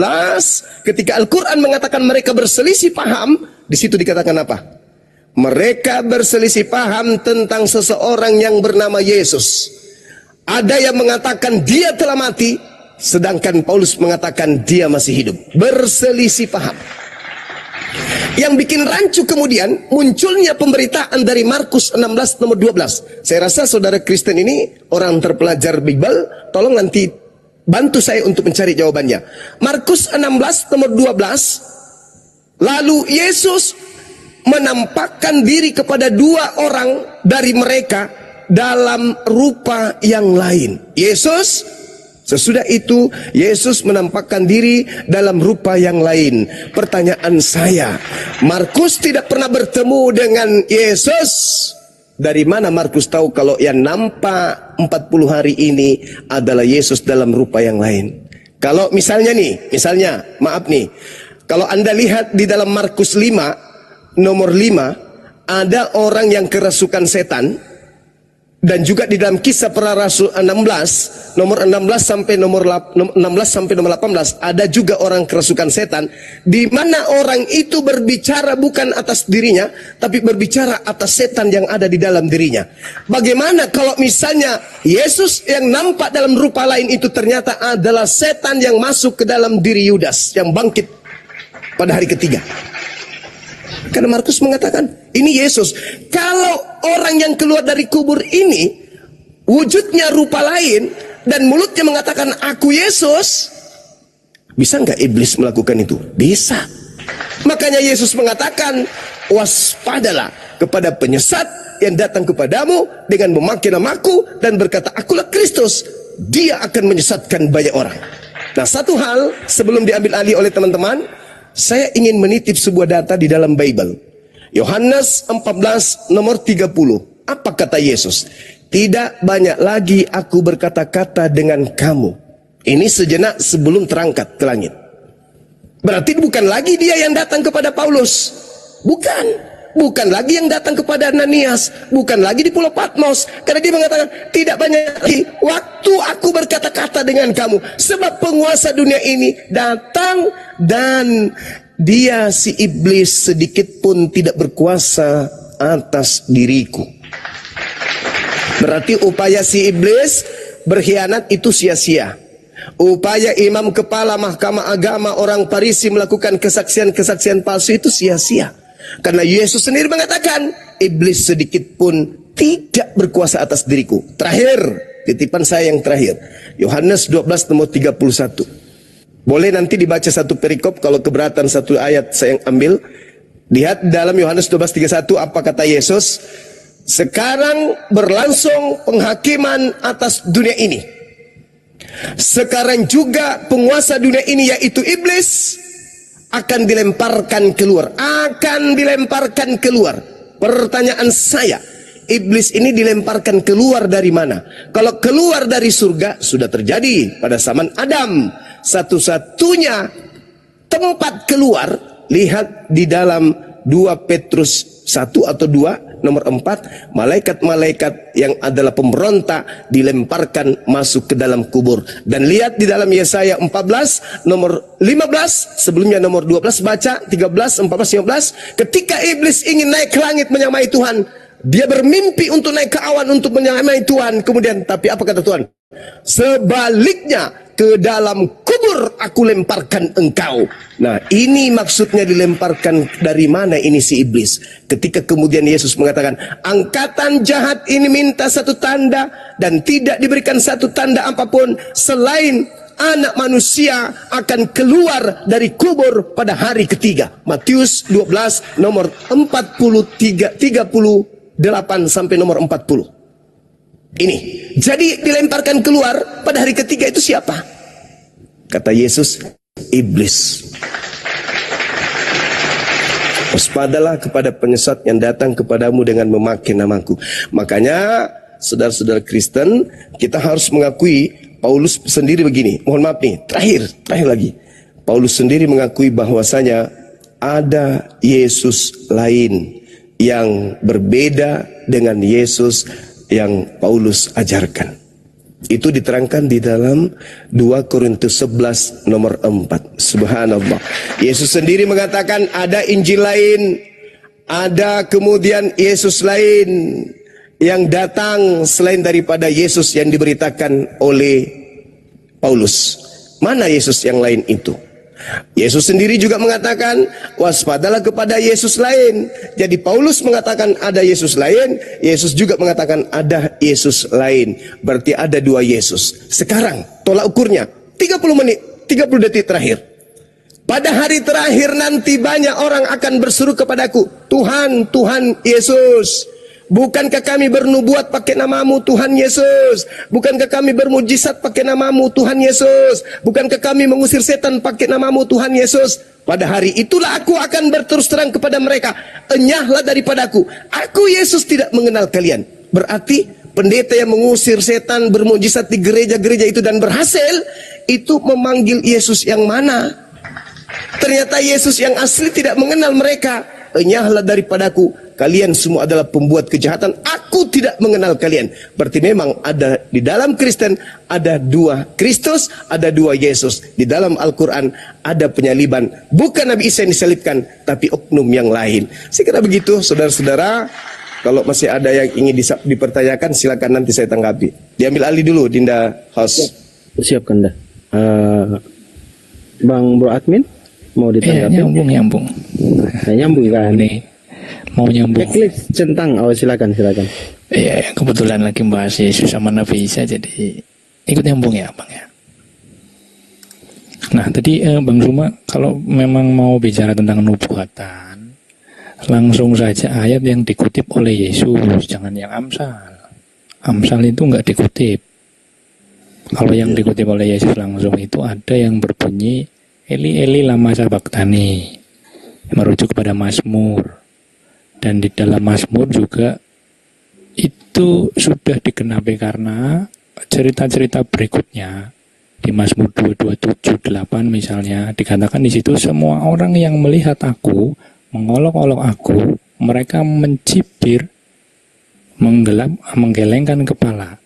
ketika Al-Quran mengatakan mereka berselisih paham, di situ dikatakan apa? Mereka berselisih paham tentang seseorang yang bernama Yesus. Ada yang mengatakan dia telah mati, sedangkan Paulus mengatakan dia masih hidup. Berselisih paham. Yang bikin rancu kemudian munculnya pemberitaan dari Markus 16 nomor 12. Saya rasa saudara Kristen ini orang terpelajar Bible, tolong nanti bantu saya untuk mencari jawabannya. Markus 16 nomor 12. Lalu Yesus menampakkan diri kepada 2 orang dari mereka dalam rupa yang lain. Sesudah itu Yesus menampakkan diri dalam rupa yang lain. Pertanyaan saya, Markus tidak pernah bertemu dengan Yesus. Dari mana Markus tahu kalau yang nampak 40 hari ini adalah Yesus dalam rupa yang lain? Kalau misalnya kalau Anda lihat di dalam Markus 5 nomor 5, ada orang yang kerasukan setan. Dan juga di dalam Kisah Para Rasul 16 nomor 16 sampai nomor 18 ada juga orang kerasukan setan, di mana orang itu berbicara bukan atas dirinya tapi berbicara atas setan yang ada di dalam dirinya. Bagaimana kalau misalnya Yesus yang nampak dalam rupa lain itu ternyata adalah setan yang masuk ke dalam diri Yudas yang bangkit pada hari ketiga? Karena Markus mengatakan ini Yesus. Kalau orang yang keluar dari kubur ini wujudnya rupa lain dan mulutnya mengatakan aku Yesus, bisa nggak iblis melakukan itu? Bisa. Makanya Yesus mengatakan waspadalah kepada penyesat yang datang kepadamu dengan memakai namaku dan berkata akulah Kristus. Dia akan menyesatkan banyak orang. Nah, satu hal sebelum diambil alih oleh teman-teman, saya ingin menitip sebuah data di dalam Bible. Yohanes 14 nomor 30. Apa kata Yesus? Tidak banyak lagi aku berkata-kata dengan kamu. Ini sejenak sebelum terangkat ke langit. Berarti bukan lagi dia yang datang kepada Paulus. Bukan lagi yang datang kepada Ananias. Bukan lagi di Pulau Patmos. Karena dia mengatakan tidak banyak lagi waktu aku berkata-kata dengan kamu. Sebab penguasa dunia ini datang dan dia si iblis sedikit pun tidak berkuasa atas diriku. Berarti upaya si iblis berkhianat itu sia-sia. Upaya imam kepala mahkamah agama orang Farisi melakukan kesaksian-kesaksian palsu itu sia-sia. Karena Yesus sendiri mengatakan iblis sedikit pun tidak berkuasa atas diriku. Terakhir titipan saya yang terakhir. Yohanes 12 nomor 31. Boleh nanti dibaca satu perikop, kalau keberatan satu ayat saya yang ambil. Lihat dalam Yohanes 12:31 apa kata Yesus? Sekarang berlangsung penghakiman atas dunia ini. Sekarang juga penguasa dunia ini yaitu iblis akan dilemparkan keluar. Akan dilemparkan keluar. Pertanyaan saya, iblis ini dilemparkan keluar dari mana? Kalau keluar dari surga sudah terjadi pada zaman Adam. Satu-satunya tempat keluar, lihat di dalam 2 Petrus 1 atau 2 nomor 4, malaikat-malaikat yang adalah pemberontak dilemparkan masuk ke dalam kubur. Dan lihat di dalam Yesaya 14 nomor 15, sebelumnya nomor 12, baca 13, 14, 15, ketika iblis ingin naik ke langit menyamai Tuhan, dia bermimpi untuk naik ke awan untuk menyamai Tuhan. Kemudian, tapi apa kata Tuhan? Sebaliknya, ke dalam kubur aku lemparkan engkau. Nah, ini maksudnya dilemparkan dari mana ini si iblis? Ketika kemudian Yesus mengatakan, angkatan jahat ini minta satu tanda dan tidak diberikan satu tanda apapun selain anak manusia akan keluar dari kubur pada hari ketiga. Matius 12 nomor 38 sampai nomor 40. Ini, jadi dilemparkan keluar pada hari ketiga itu siapa? Kata Yesus, iblis. Waspadalah kepada penyesat yang datang kepadamu dengan memakai namaku. Makanya, saudara-saudara Kristen, kita harus mengakui, Paulus sendiri begini, mohon maaf nih, terakhir lagi. Paulus sendiri mengakui bahwasanya ada Yesus lain yang berbeda dengan Yesus yang Paulus ajarkan. Itu diterangkan di dalam 2 Korintus 11 nomor 4. Subhanallah. Yesus sendiri mengatakan ada Injil lain, ada kemudian Yesus lain yang datang selain daripada Yesus yang diberitakan oleh Paulus. Mana Yesus yang lain itu? Yesus sendiri juga mengatakan waspadalah kepada Yesus lain. Jadi Paulus mengatakan ada Yesus lain, Yesus juga mengatakan ada Yesus lain. Berarti ada dua Yesus. Sekarang tolak ukurnya 30 menit, 30 detik terakhir. Pada hari terakhir nanti banyak orang akan berseru kepadaku, Tuhan, Tuhan Yesus, bukankah kami bernubuat pakai namamu Tuhan Yesus? Bukankah kami bermujizat pakai namamu Tuhan Yesus? Bukankah kami mengusir setan pakai namamu Tuhan Yesus? Pada hari itulah aku akan berterus terang kepada mereka, enyahlah daripadaku, aku Yesus tidak mengenal kalian. Berarti pendeta yang mengusir setan, bermujizat di gereja-gereja itu dan berhasil, itu memanggil Yesus yang mana? Ternyata Yesus yang asli tidak mengenal mereka. Enyahlah daripadaku, kalian semua adalah pembuat kejahatan, aku tidak mengenal kalian. Berarti memang ada di dalam Kristen ada dua Kristus, ada dua Yesus. Di dalam Al-Quran ada penyaliban, bukan Nabi Isa yang disalibkan, tapi oknum yang lain. Saya kira begitu, saudara-saudara. Kalau masih ada yang ingin dipertanyakan, silakan nanti saya tanggapi. Diambil alih dulu, Dinda host. Siapkan dah. Bang Bro Admin mau ditanggapi? Nyambung. Nyambung kan? Nih, mau nyambung. Checklist centang, silakan. Iya, kebetulan lagi bahas Yesus sama Nabi Isa, jadi ikut nyambung ya, Bang ya. Nah, tadi Bang Zuma, kalau memang mau bicara tentang nubuatan, langsung saja ayat yang dikutip oleh Yesus, jangan yang Amsal. Amsal itu nggak dikutip. Kalau yang dikutip oleh Yesus langsung itu ada yang berbunyi Eli Eli lama sabachthani, merujuk kepada Mazmur. Dan di dalam Mazmur juga itu sudah digenapi karena cerita-cerita berikutnya di Mazmur 22:7-8 misalnya dikatakan di situ, semua orang yang melihat aku mengolok-olok aku, mereka mencibir, menggelengkan kepala.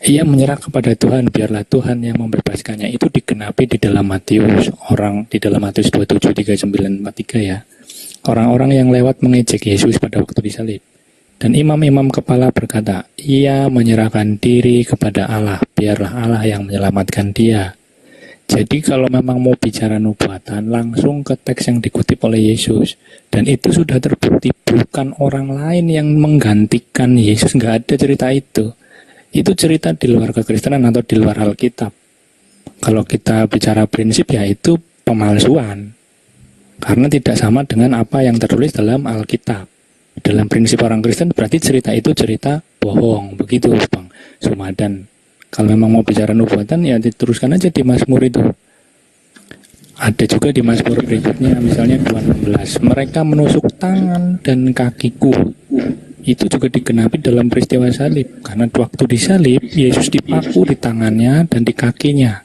Ia menyerah kepada Tuhan, biarlah Tuhan yang membebaskannya. Itu digenapi di dalam Matius, di dalam Matius 27:39-43 ya. Orang-orang yang lewat mengejek Yesus pada waktu disalib. Dan imam-imam kepala berkata, ia menyerahkan diri kepada Allah, biarlah Allah yang menyelamatkan dia. Jadi kalau memang mau bicara nubuatan, langsung ke teks yang dikutip oleh Yesus. Dan itu sudah terbukti, bukan orang lain yang menggantikan Yesus, nggak ada cerita itu. Itu cerita di luar kekristenan atau di luar Alkitab. Kalau kita bicara prinsip ya itu pemalsuan. Karena tidak sama dengan apa yang tertulis dalam Alkitab. Dalam prinsip orang Kristen berarti cerita itu cerita bohong. Begitu Bang Sumadan. Kalau memang mau bicara nubuatan ya diteruskan aja di Mazmur itu. Ada juga di Mazmur berikutnya misalnya 2:16. Mereka menusuk tangan dan kakiku. Itu juga digenapi dalam peristiwa salib. Karena waktu disalib, Yesus dipaku di tangannya dan di kakinya.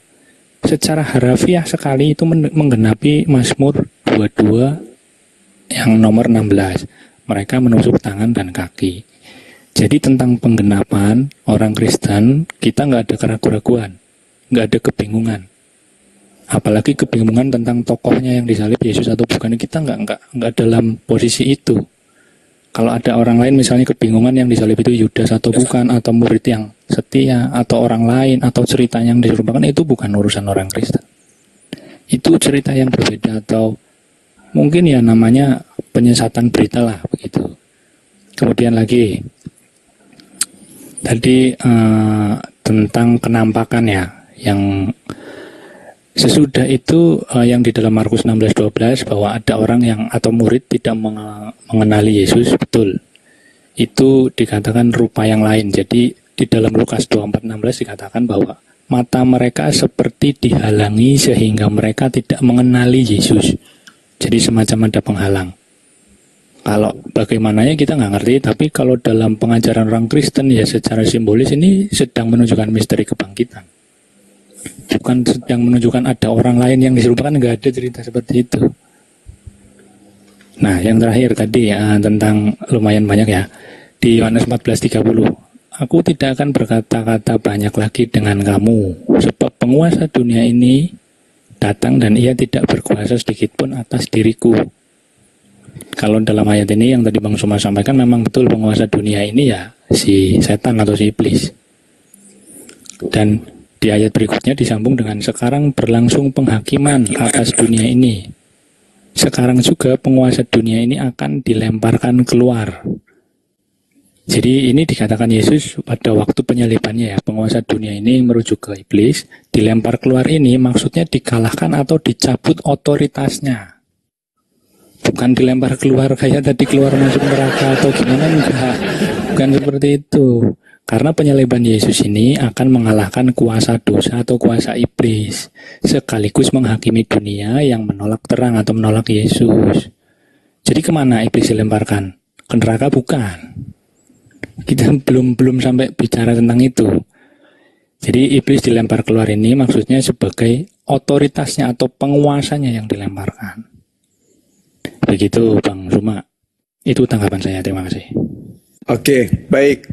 Secara harafiah sekali itu menggenapi Mazmur 22 yang nomor 16. Mereka menusuk tangan dan kaki. Jadi tentang penggenapan orang Kristen, kita nggak ada keraguan-keraguan, nggak ada kebingungan. Apalagi kebingungan tentang tokohnya yang disalib Yesus atau bukan, kita nggak dalam posisi itu. Kalau ada orang lain misalnya kebingungan yang disalib itu Yudas atau bukan, atau murid yang setia, atau orang lain, atau cerita yang diserupakan, itu bukan urusan orang Kristen. Itu cerita yang berbeda, atau mungkin ya namanya penyesatan berita lah begitu. Kemudian lagi tadi tentang kenampakan ya, yang sesudah itu yang di dalam Markus 16:12 bahwa ada orang yang atau murid tidak mengenali Yesus, betul. Itu dikatakan rupa yang lain. Jadi di dalam Lukas 24:16 dikatakan bahwa mata mereka seperti dihalangi sehingga mereka tidak mengenali Yesus. Jadi semacam ada penghalang. Kalau bagaimananya kita nggak ngerti, tapi kalau dalam pengajaran orang Kristen ya secara simbolis ini sedang menunjukkan misteri kebangkitan. Bukan sedang menunjukkan ada orang lain yang diserupakan, nggak ada cerita seperti itu. Nah, yang terakhir tadi ya tentang lumayan banyak ya. Di Yohanes 14:30, aku tidak akan berkata-kata banyak lagi dengan kamu, sebab penguasa dunia ini datang dan ia tidak berkuasa sedikit pun atas diriku. Kalau dalam ayat ini yang tadi Bang Suma sampaikan, memang betul penguasa dunia ini ya si setan atau si iblis. Dan di ayat berikutnya disambung dengan sekarang berlangsung penghakiman atas dunia ini. Sekarang juga penguasa dunia ini akan dilemparkan keluar. Jadi ini dikatakan Yesus pada waktu penyalibannya ya, penguasa dunia ini merujuk ke iblis, dilempar keluar ini maksudnya dikalahkan atau dicabut otoritasnya. Bukan dilempar keluar kayak tadi keluar masuk neraka atau gimana, enggak. Bukan seperti itu. Karena penyaliban Yesus ini akan mengalahkan kuasa dosa atau kuasa iblis, sekaligus menghakimi dunia yang menolak terang atau menolak Yesus. Jadi kemana iblis dilemparkan? Ke neraka bukan. Kita belum sampai bicara tentang itu. Jadi iblis dilempar keluar ini maksudnya sebagai otoritasnya atau penguasanya yang dilemparkan. Begitu Bang Suma. Itu tanggapan saya, terima kasih. Oke, baik.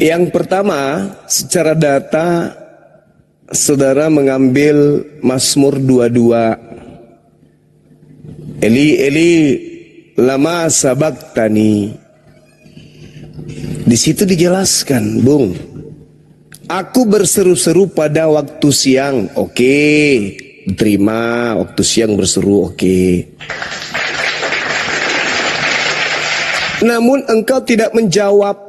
Yang pertama, secara data saudara mengambil Mazmur 22. Eli Eli lama sabaktani. Di situ dijelaskan, Bung. Aku berseru-seru pada waktu siang. Oke, terima. Waktu siang berseru, oke. Namun engkau tidak menjawab.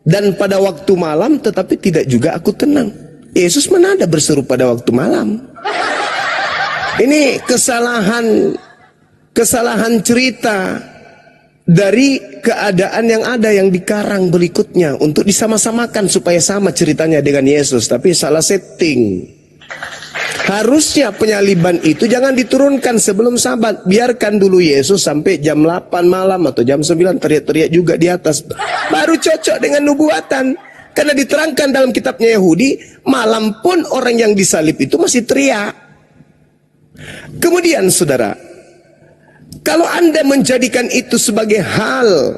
Dan pada waktu malam tetapi tidak juga aku tenang. Yesus mana ada berseru pada waktu malam? Ini kesalahan cerita dari keadaan yang ada yang dikarang berikutnya untuk disama-samakan supaya sama ceritanya dengan Yesus, tapi salah setting. Harusnya penyaliban itu jangan diturunkan sebelum Sabat. Biarkan dulu Yesus sampai jam 8 malam atau jam 9 teriak-teriak juga di atas. Baru cocok dengan nubuatan. Karena diterangkan dalam kitabnya Yahudi, malam pun orang yang disalib itu masih teriak. Kemudian saudara, kalau Anda menjadikan itu sebagai hal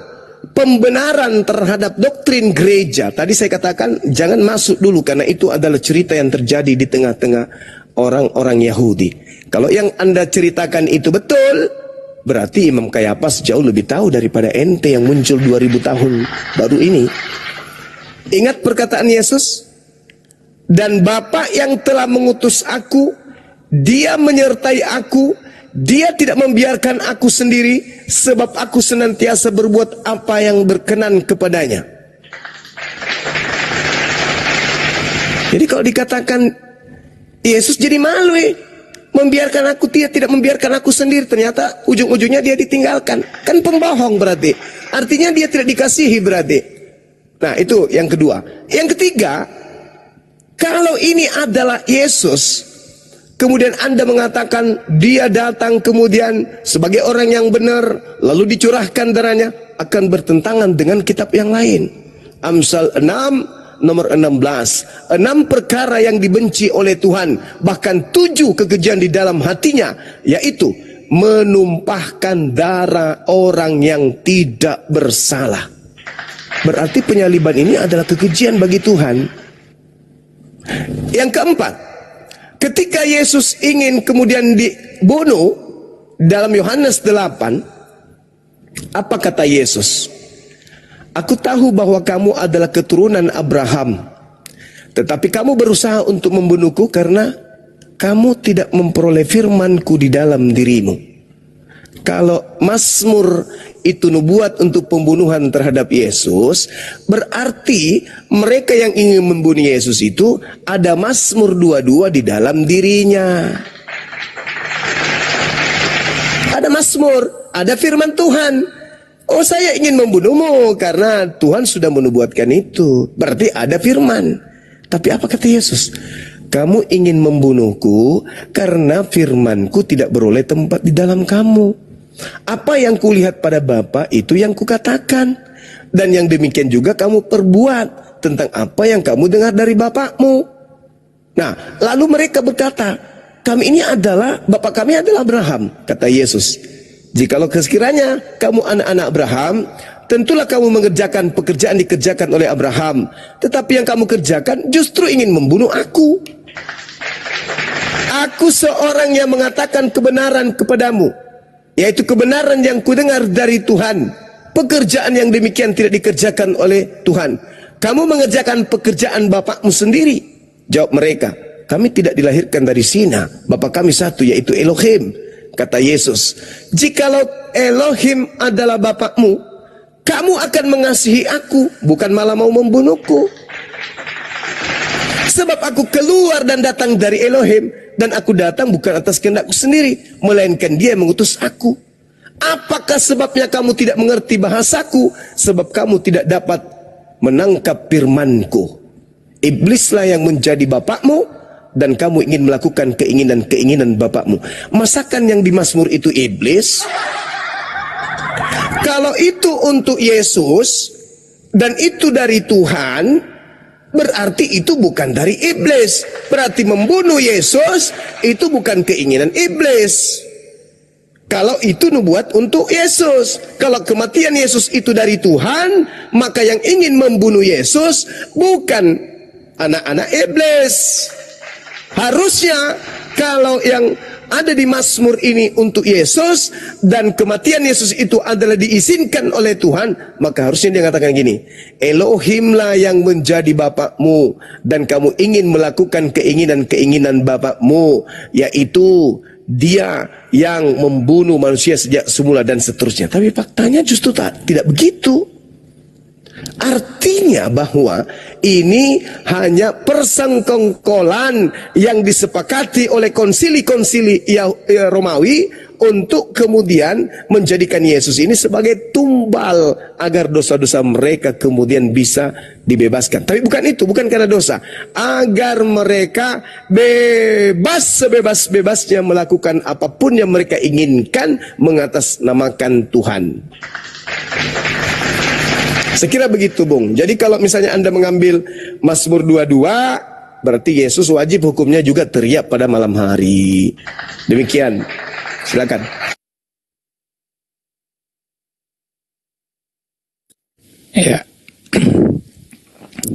pembenaran terhadap doktrin gereja, tadi saya katakan jangan masuk dulu karena itu adalah cerita yang terjadi di tengah-tengah orang-orang Yahudi. Kalau yang Anda ceritakan itu betul, berarti Imam Kayafas jauh lebih tahu daripada ente yang muncul 2000 tahun baru ini. Ingat perkataan Yesus, dan Bapa yang telah mengutus aku, dia menyertai aku, dia tidak membiarkan aku sendiri, sebab aku senantiasa berbuat apa yang berkenan kepadanya. Jadi kalau dikatakan Yesus jadi malu, membiarkan aku, dia tidak membiarkan aku sendiri, ternyata ujung-ujungnya dia ditinggalkan. Kan pembohong berarti. Artinya dia tidak dikasihi berarti. Nah, itu yang kedua. Yang ketiga, kalau ini adalah Yesus, kemudian Anda mengatakan dia datang kemudian sebagai orang yang benar, lalu dicurahkan darahnya, akan bertentangan dengan kitab yang lain. Amsal 6 nomor 16. 6 perkara yang dibenci oleh Tuhan, bahkan 7 kekejian di dalam hatinya, yaitu menumpahkan darah orang yang tidak bersalah. Berarti penyaliban ini adalah kekejian bagi Tuhan. Yang keempat, ketika Yesus ingin kemudian dibunuh dalam Yohanes 8, apa kata Yesus? Aku tahu bahwa kamu adalah keturunan Abraham, tetapi kamu berusaha untuk membunuhku karena kamu tidak memperoleh firman-Ku di dalam dirimu. Kalau Mazmur itu nubuat untuk pembunuhan terhadap Yesus, berarti mereka yang ingin membunuh Yesus itu ada Mazmur 22 di dalam dirinya. Ada Mazmur, ada firman Tuhan. Oh, saya ingin membunuhmu karena Tuhan sudah menubuatkan itu. Berarti ada firman. Tapi apa kata Yesus? Kamu ingin membunuhku karena firmanku tidak beroleh tempat di dalam kamu. Apa yang kulihat pada Bapa itu yang kukatakan, dan yang demikian juga kamu perbuat tentang apa yang kamu dengar dari bapakmu. Nah, lalu mereka berkata, kami ini adalah, bapak kami adalah Abraham. Kata Yesus, jikalau sekiranya kamu anak-anak Abraham, tentulah kamu mengerjakan pekerjaan dikerjakan oleh Abraham. Tetapi yang kamu kerjakan justru ingin membunuh aku. Aku seorang yang mengatakan kebenaran kepadamu, yaitu kebenaran yang kudengar dari Tuhan. Pekerjaan yang demikian tidak dikerjakan oleh Tuhan. Kamu mengerjakan pekerjaan bapakmu sendiri. Jawab mereka, kami tidak dilahirkan dari zina. Bapa kami satu, yaitu Elohim. Kata Yesus, jikalau Elohim adalah bapakmu, kamu akan mengasihi aku, bukan malah mau membunuhku. Sebab aku keluar dan datang dari Elohim, dan aku datang bukan atas kehendakku sendiri, melainkan Dia yang mengutus aku. Apakah sebabnya kamu tidak mengerti bahasaku? Sebab kamu tidak dapat menangkap firmanku. Iblislah yang menjadi bapakmu, dan kamu ingin melakukan keinginan-keinginan bapakmu. Masakan yang di Mazmur itu iblis? Kalau itu untuk Yesus dan itu dari Tuhan, berarti itu bukan dari iblis. Berarti membunuh Yesus itu bukan keinginan iblis. Kalau itu nubuat untuk Yesus. Kalau kematian Yesus itu dari Tuhan, maka yang ingin membunuh Yesus bukan anak-anak iblis. Harusnya kalau yang ada di Mazmur ini untuk Yesus dan kematian Yesus itu adalah diizinkan oleh Tuhan, maka harusnya dia katakan gini, Elohimlah yang menjadi bapakmu dan kamu ingin melakukan keinginan-keinginan bapakmu, yaitu Dia yang membunuh manusia sejak semula dan seterusnya. Tapi faktanya justru tidak begitu. Artinya bahwa ini hanya persengkongkolan yang disepakati oleh konsili-konsili Romawi untuk kemudian menjadikan Yesus ini sebagai tumbal agar dosa-dosa mereka kemudian bisa dibebaskan. Tapi bukan itu, bukan karena dosa, agar mereka bebas sebebas-bebasnya melakukan apapun yang mereka inginkan mengatasnamakan Tuhan. Sekira begitu, Bung. Jadi kalau misalnya Anda mengambil Mazmur 22, berarti Yesus wajib hukumnya juga teriak pada malam hari. Demikian. Silakan. Ya.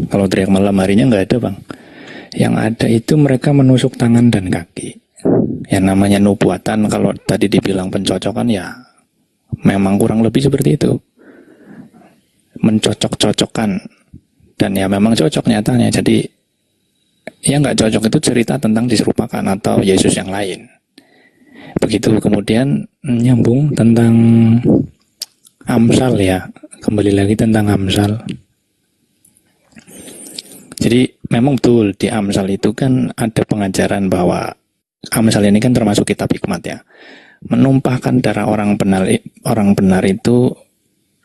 Kalau teriak malam harinya nggak ada, Bang. Yang ada itu mereka menusuk tangan dan kaki. Yang namanya nubuatan, kalau tadi dibilang pencocokan, ya memang kurang lebih seperti itu. Mencocok-cocokkan, dan ya memang cocok nyatanya. Jadi yang nggak cocok itu cerita tentang diserupakan atau Yesus yang lain. Begitu. Kemudian nyambung tentang Amsal, ya, kembali lagi tentang Amsal. Jadi memang betul di Amsal itu kan ada pengajaran bahwa Amsal ini kan termasuk kitab hikmat ya. Menumpahkan darah orang benar itu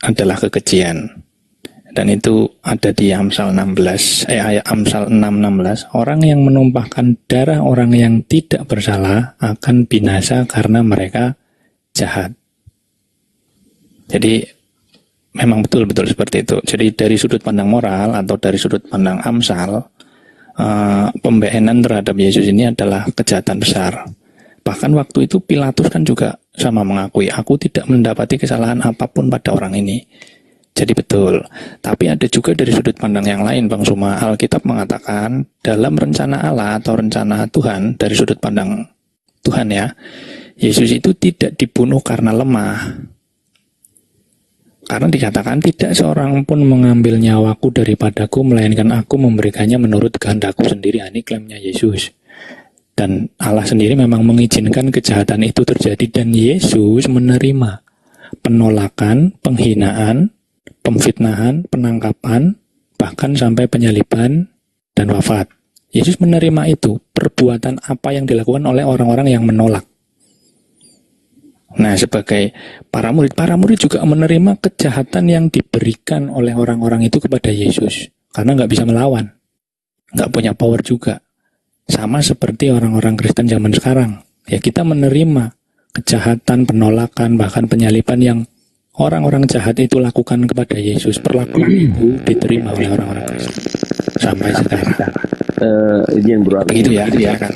adalah kekejian. Dan itu ada di Amsal 16, ayat Amsal 6:16. Orang yang menumpahkan darah orang yang tidak bersalah akan binasa karena mereka jahat. Jadi memang betul-betul seperti itu. Jadi dari sudut pandang moral atau dari sudut pandang Amsal, pembenanan terhadap Yesus ini adalah kejahatan besar. Bahkan waktu itu Pilatus kan juga sama mengakui, aku tidak mendapati kesalahan apapun pada orang ini. Jadi betul. Tapi ada juga dari sudut pandang yang lain, Bang Suma. Alkitab mengatakan dalam rencana Allah atau rencana Tuhan, dari sudut pandang Tuhan ya, Yesus itu tidak dibunuh karena lemah. Karena dikatakan tidak seorang pun mengambil nyawaku daripadaku, melainkan aku memberikannya menurut kehendakku sendiri. Ini klaimnya Yesus. Dan Allah sendiri memang mengizinkan kejahatan itu terjadi, dan Yesus menerima penolakan, penghinaan, pemfitnahan, penangkapan, bahkan sampai penyaliban dan wafat. Yesus menerima itu, perbuatan apa yang dilakukan oleh orang-orang yang menolak. Nah, sebagai para murid juga menerima kejahatan yang diberikan oleh orang-orang itu kepada Yesus. Karena nggak bisa melawan, nggak punya power juga. Sama seperti orang-orang Kristen zaman sekarang. Ya, kita menerima kejahatan, penolakan, bahkan penyaliban yang orang-orang jahat itu lakukan kepada Yesus. Perlakuan itu diterima oleh orang-orang Kristen sampai sekarang. Begitu ya, dia kan.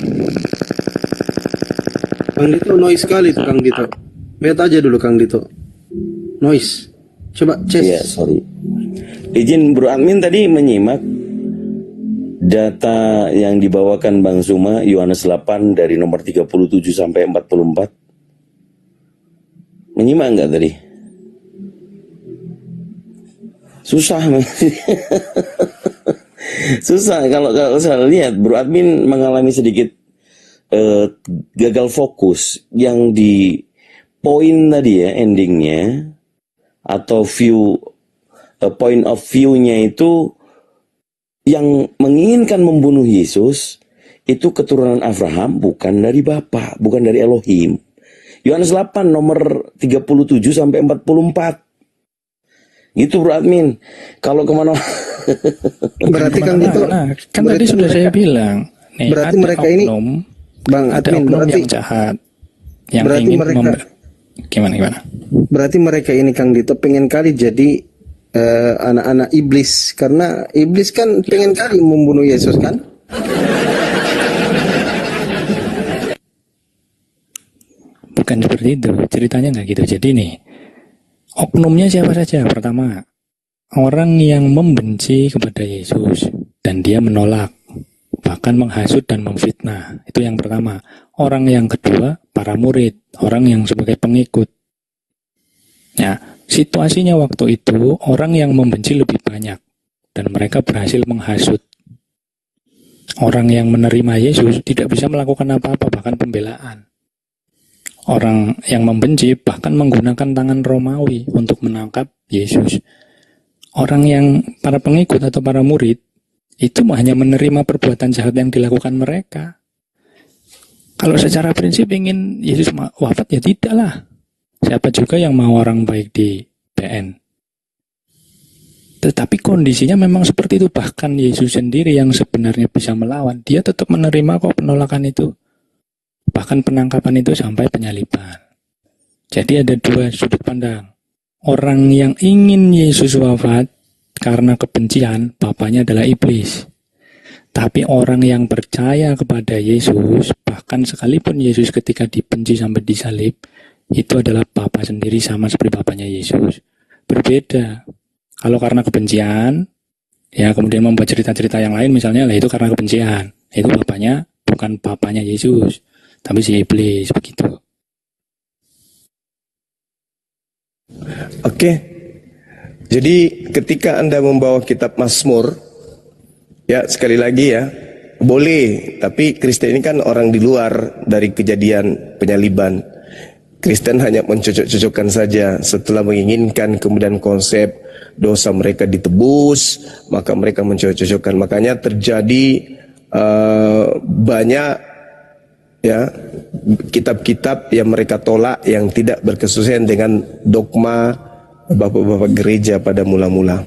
Kang Dito noise sekali tuh Kang Dito. Lihat aja dulu Kang Dito. Noise. Coba cek. Iya, sorry. Izin Bro Admin tadi menyimak data yang dibawakan Bang Suma, Yohanes 8 dari nomor 37 sampai 44. Menyimak enggak tadi? Susah. Susah kalau saya lihat Bro Admin mengalami sedikit gagal fokus. Yang di poin tadi ya, endingnya atau point of view-nya itu yang menginginkan membunuh Yesus itu keturunan Abraham, bukan dari Bapa, bukan dari Elohim. Yohanes 8 nomor 37 sampai 44. Gitu Bro Admin. Kalau kemana? Berarti Kang Dito, kan tadi sudah saya bilang. Nih, berarti ada mereka ini, Bang Admin, berarti yang jahat, yang berarti ingin mereka gimana? Berarti mereka ini Kang Dito pengen kali jadi anak-anak iblis, karena iblis kan pengen kali membunuh Yesus kan? Bukan seperti itu, ceritanya nggak gitu. Jadi nih, oknumnya siapa saja? Pertama, orang yang membenci kepada Yesus dan dia menolak, bahkan menghasut dan memfitnah. Itu yang pertama. Orang yang kedua, para murid, orang yang sebagai pengikut. Ya, situasinya waktu itu orang yang membenci lebih banyak dan mereka berhasil menghasut. Orang yang menerima Yesus tidak bisa melakukan apa-apa, bahkan pembelaan. Orang yang membenci bahkan menggunakan tangan Romawi untuk menangkap Yesus. Orang yang para pengikut atau para murid itu hanya menerima perbuatan jahat yang dilakukan mereka. Kalau secara prinsip ingin Yesus wafat ya tidaklah. Siapa juga yang mau orang baik di PN. Tetapi kondisinya memang seperti itu. Bahkan Yesus sendiri yang sebenarnya bisa melawan, dia tetap menerima kok penolakan itu. Bahkan penangkapan itu sampai penyaliban. Jadi ada dua sudut pandang. Orang yang ingin Yesus wafat karena kebencian, bapaknya adalah iblis. Tapi orang yang percaya kepada Yesus, bahkan sekalipun Yesus ketika dibenci sampai disalib, itu adalah Bapa sendiri sama seperti Bapaknya Yesus. Berbeda. Kalau karena kebencian, ya kemudian membuat cerita-cerita yang lain misalnya, lah itu karena kebencian. Itu Bapaknya bukan Bapaknya Yesus, tapi si iblis, begitu. Oke. Jadi ketika Anda membawa kitab Mazmur, ya sekali lagi ya, boleh, tapi Kristen ini kan orang di luar dari kejadian penyaliban. Kristen hanya mencocok-cocokkan saja setelah menginginkan kemudian konsep dosa mereka ditebus, maka mereka mencocok-cocokkan. Makanya terjadi banyak ya kitab-kitab yang mereka tolak yang tidak berkesesuaian dengan dogma bapak-bapak gereja pada mula-mula.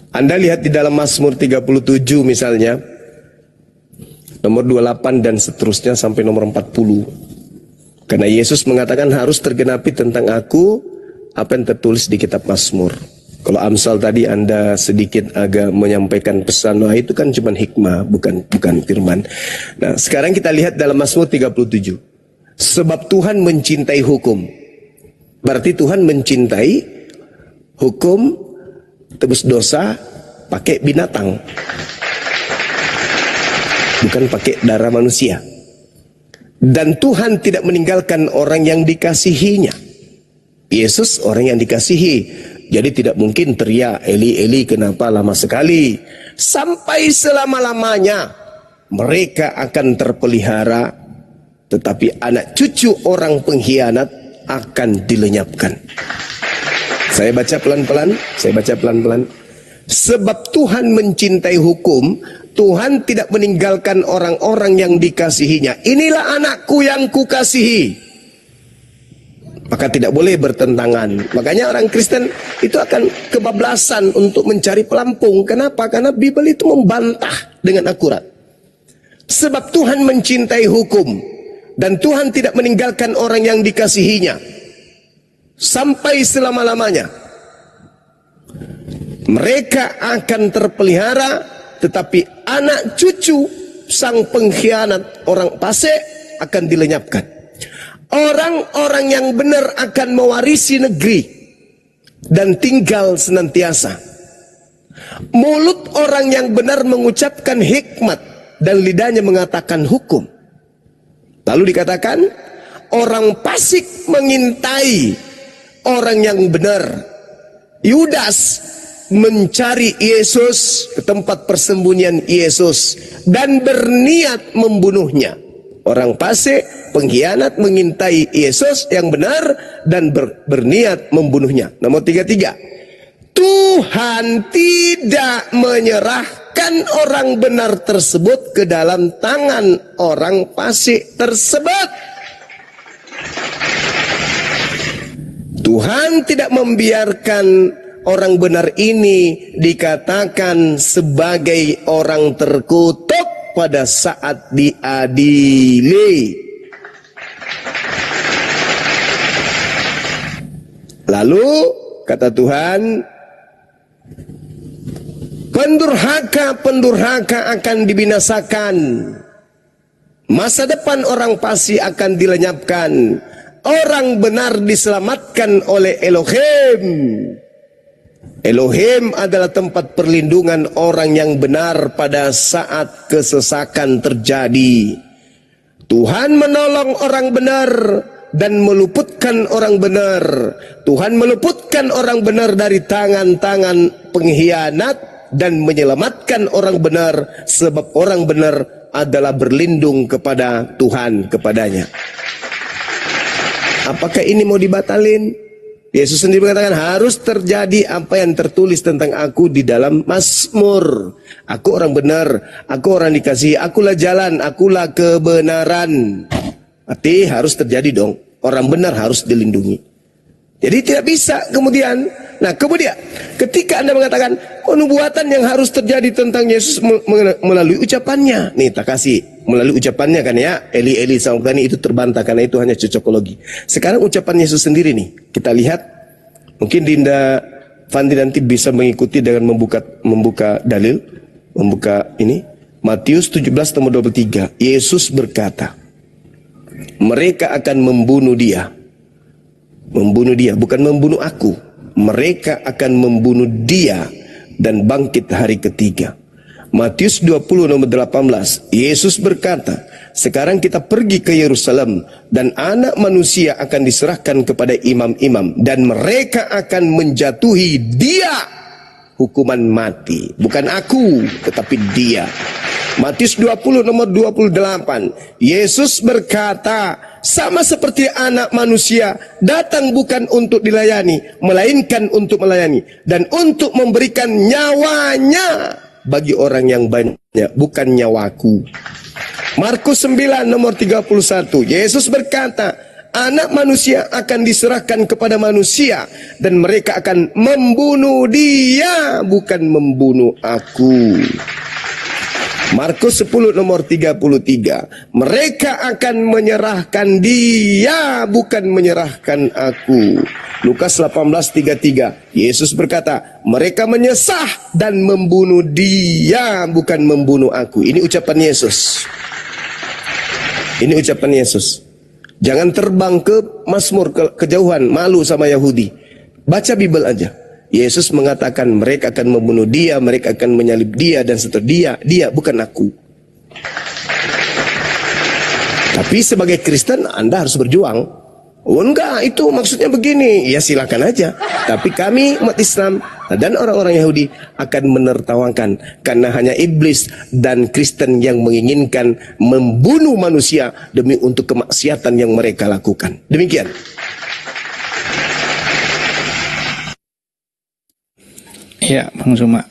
Anda lihat di dalam Mazmur 37 misalnya, nomor 28 dan seterusnya sampai nomor 40. Karena Yesus mengatakan harus tergenapi tentang aku apa yang tertulis di kitab Mazmur. Kalau Amsal tadi Anda sedikit agak menyampaikan pesan, wah itu kan cuma hikmah, bukan firman. Nah, sekarang kita lihat dalam Mazmur 37. Sebab Tuhan mencintai hukum. Berarti Tuhan mencintai hukum tebus dosa pakai binatang. Bukan pakai darah manusia. Dan Tuhan tidak meninggalkan orang yang dikasihinya. Yesus orang yang dikasihi. Jadi tidak mungkin teriak, Eli, Eli, kenapa lama sekali? Sampai selama-lamanya mereka akan terpelihara, tetapi anak cucu orang pengkhianat akan dilenyapkan. Saya baca pelan-pelan. Sebab Tuhan mencintai hukum, Tuhan tidak meninggalkan orang-orang yang dikasihinya. Inilah anakku yang kukasihi. Maka tidak boleh bertentangan. Makanya orang Kristen itu akan kebablasan untuk mencari pelampung. Kenapa? Karena Bible itu membantah dengan akurat. Sebab Tuhan mencintai hukum. Dan Tuhan tidak meninggalkan orang yang dikasihinya. Sampai selama-lamanya. Mereka akan terpelihara. Tetapi anak cucu sang pengkhianat orang fasik akan dilenyapkan. Orang-orang yang benar akan mewarisi negeri dan tinggal senantiasa. Mulut orang yang benar mengucapkan hikmat dan lidahnya mengatakan hukum. Lalu dikatakan orang fasik mengintai orang yang benar. Yudas mencari Yesus ke tempat persembunyian Yesus dan berniat membunuhnya. Orang fasik, pengkhianat mengintai Yesus yang benar dan berniat membunuhnya. Nomor 33. Tuhan tidak menyerahkan orang benar tersebut ke dalam tangan orang fasik tersebut. Tuhan tidak membiarkan orang benar ini dikatakan sebagai orang terkutuk pada saat diadili. Lalu kata Tuhan, pendurhaka akan dibinasakan. Masa depan orang fasik akan dilenyapkan. Orang benar diselamatkan oleh Elohim. Elohim adalah tempat perlindungan orang yang benar pada saat kesesakan terjadi. Tuhan menolong orang benar dan meluputkan orang benar. Tuhan meluputkan orang benar dari tangan-tangan pengkhianat dan menyelamatkan orang benar, sebab orang benar adalah berlindung kepada Tuhan, kepadanya. Apakah ini mau dibatalin? Yesus sendiri mengatakan harus terjadi apa yang tertulis tentang aku di dalam Mazmur. Aku orang benar, aku orang dikasihi, akulah jalan, akulah kebenaran. Arti harus terjadi dong. Orang benar harus dilindungi. Jadi tidak bisa kemudian. Nah kemudian ketika Anda mengatakan nubuatan yang harus terjadi tentang Yesus melalui ucapannya. Nih tak kasih melalui ucapannya kan ya. Eli Eli Saungkani itu terbantah karena itu hanya cocokologi. Sekarang ucapan Yesus sendiri nih. Kita lihat. Mungkin Dinda Fandi nanti bisa mengikuti dengan membuka dalil. Membuka ini. Matius 17 nomor 23. Yesus berkata. Mereka akan membunuh dia. Membunuh dia, bukan membunuh aku. Mereka akan membunuh dia dan bangkit hari ketiga. Matius 20 nomor 18. Yesus berkata, sekarang kita pergi ke Yerusalem dan anak manusia akan diserahkan kepada imam-imam dan mereka akan menjatuhi dia hukuman mati. Bukan aku, tetapi dia. Matius 20 nomor 28. Yesus berkata, sama seperti anak manusia datang bukan untuk dilayani, melainkan untuk melayani dan untuk memberikan nyawanya bagi orang yang banyak, bukan nyawaku. Markus 9 nomor 31. Yesus berkata, anak manusia akan diserahkan kepada manusia dan mereka akan membunuh dia, bukan membunuh aku. Markus 10 nomor 33. Mereka akan menyerahkan dia, bukan menyerahkan aku. Lukas 18:33. Yesus berkata, mereka menyesah dan membunuh dia, bukan membunuh aku. Ini ucapan Yesus. Ini ucapan Yesus. Jangan terbang ke Mazmur, kejauhan, malu sama Yahudi. Baca Bible aja. Yesus mengatakan mereka akan membunuh dia, mereka akan menyalib dia dan seterusnya. Dia bukan aku. Tapi sebagai Kristen Anda harus berjuang. Oh enggak, itu maksudnya begini. Ya silakan aja. Tapi kami umat Islam dan orang-orang Yahudi akan menertawakan, karena hanya iblis dan Kristen yang menginginkan membunuh manusia demi untuk kemaksiatan yang mereka lakukan. Demikian. Ya, Bang Suma.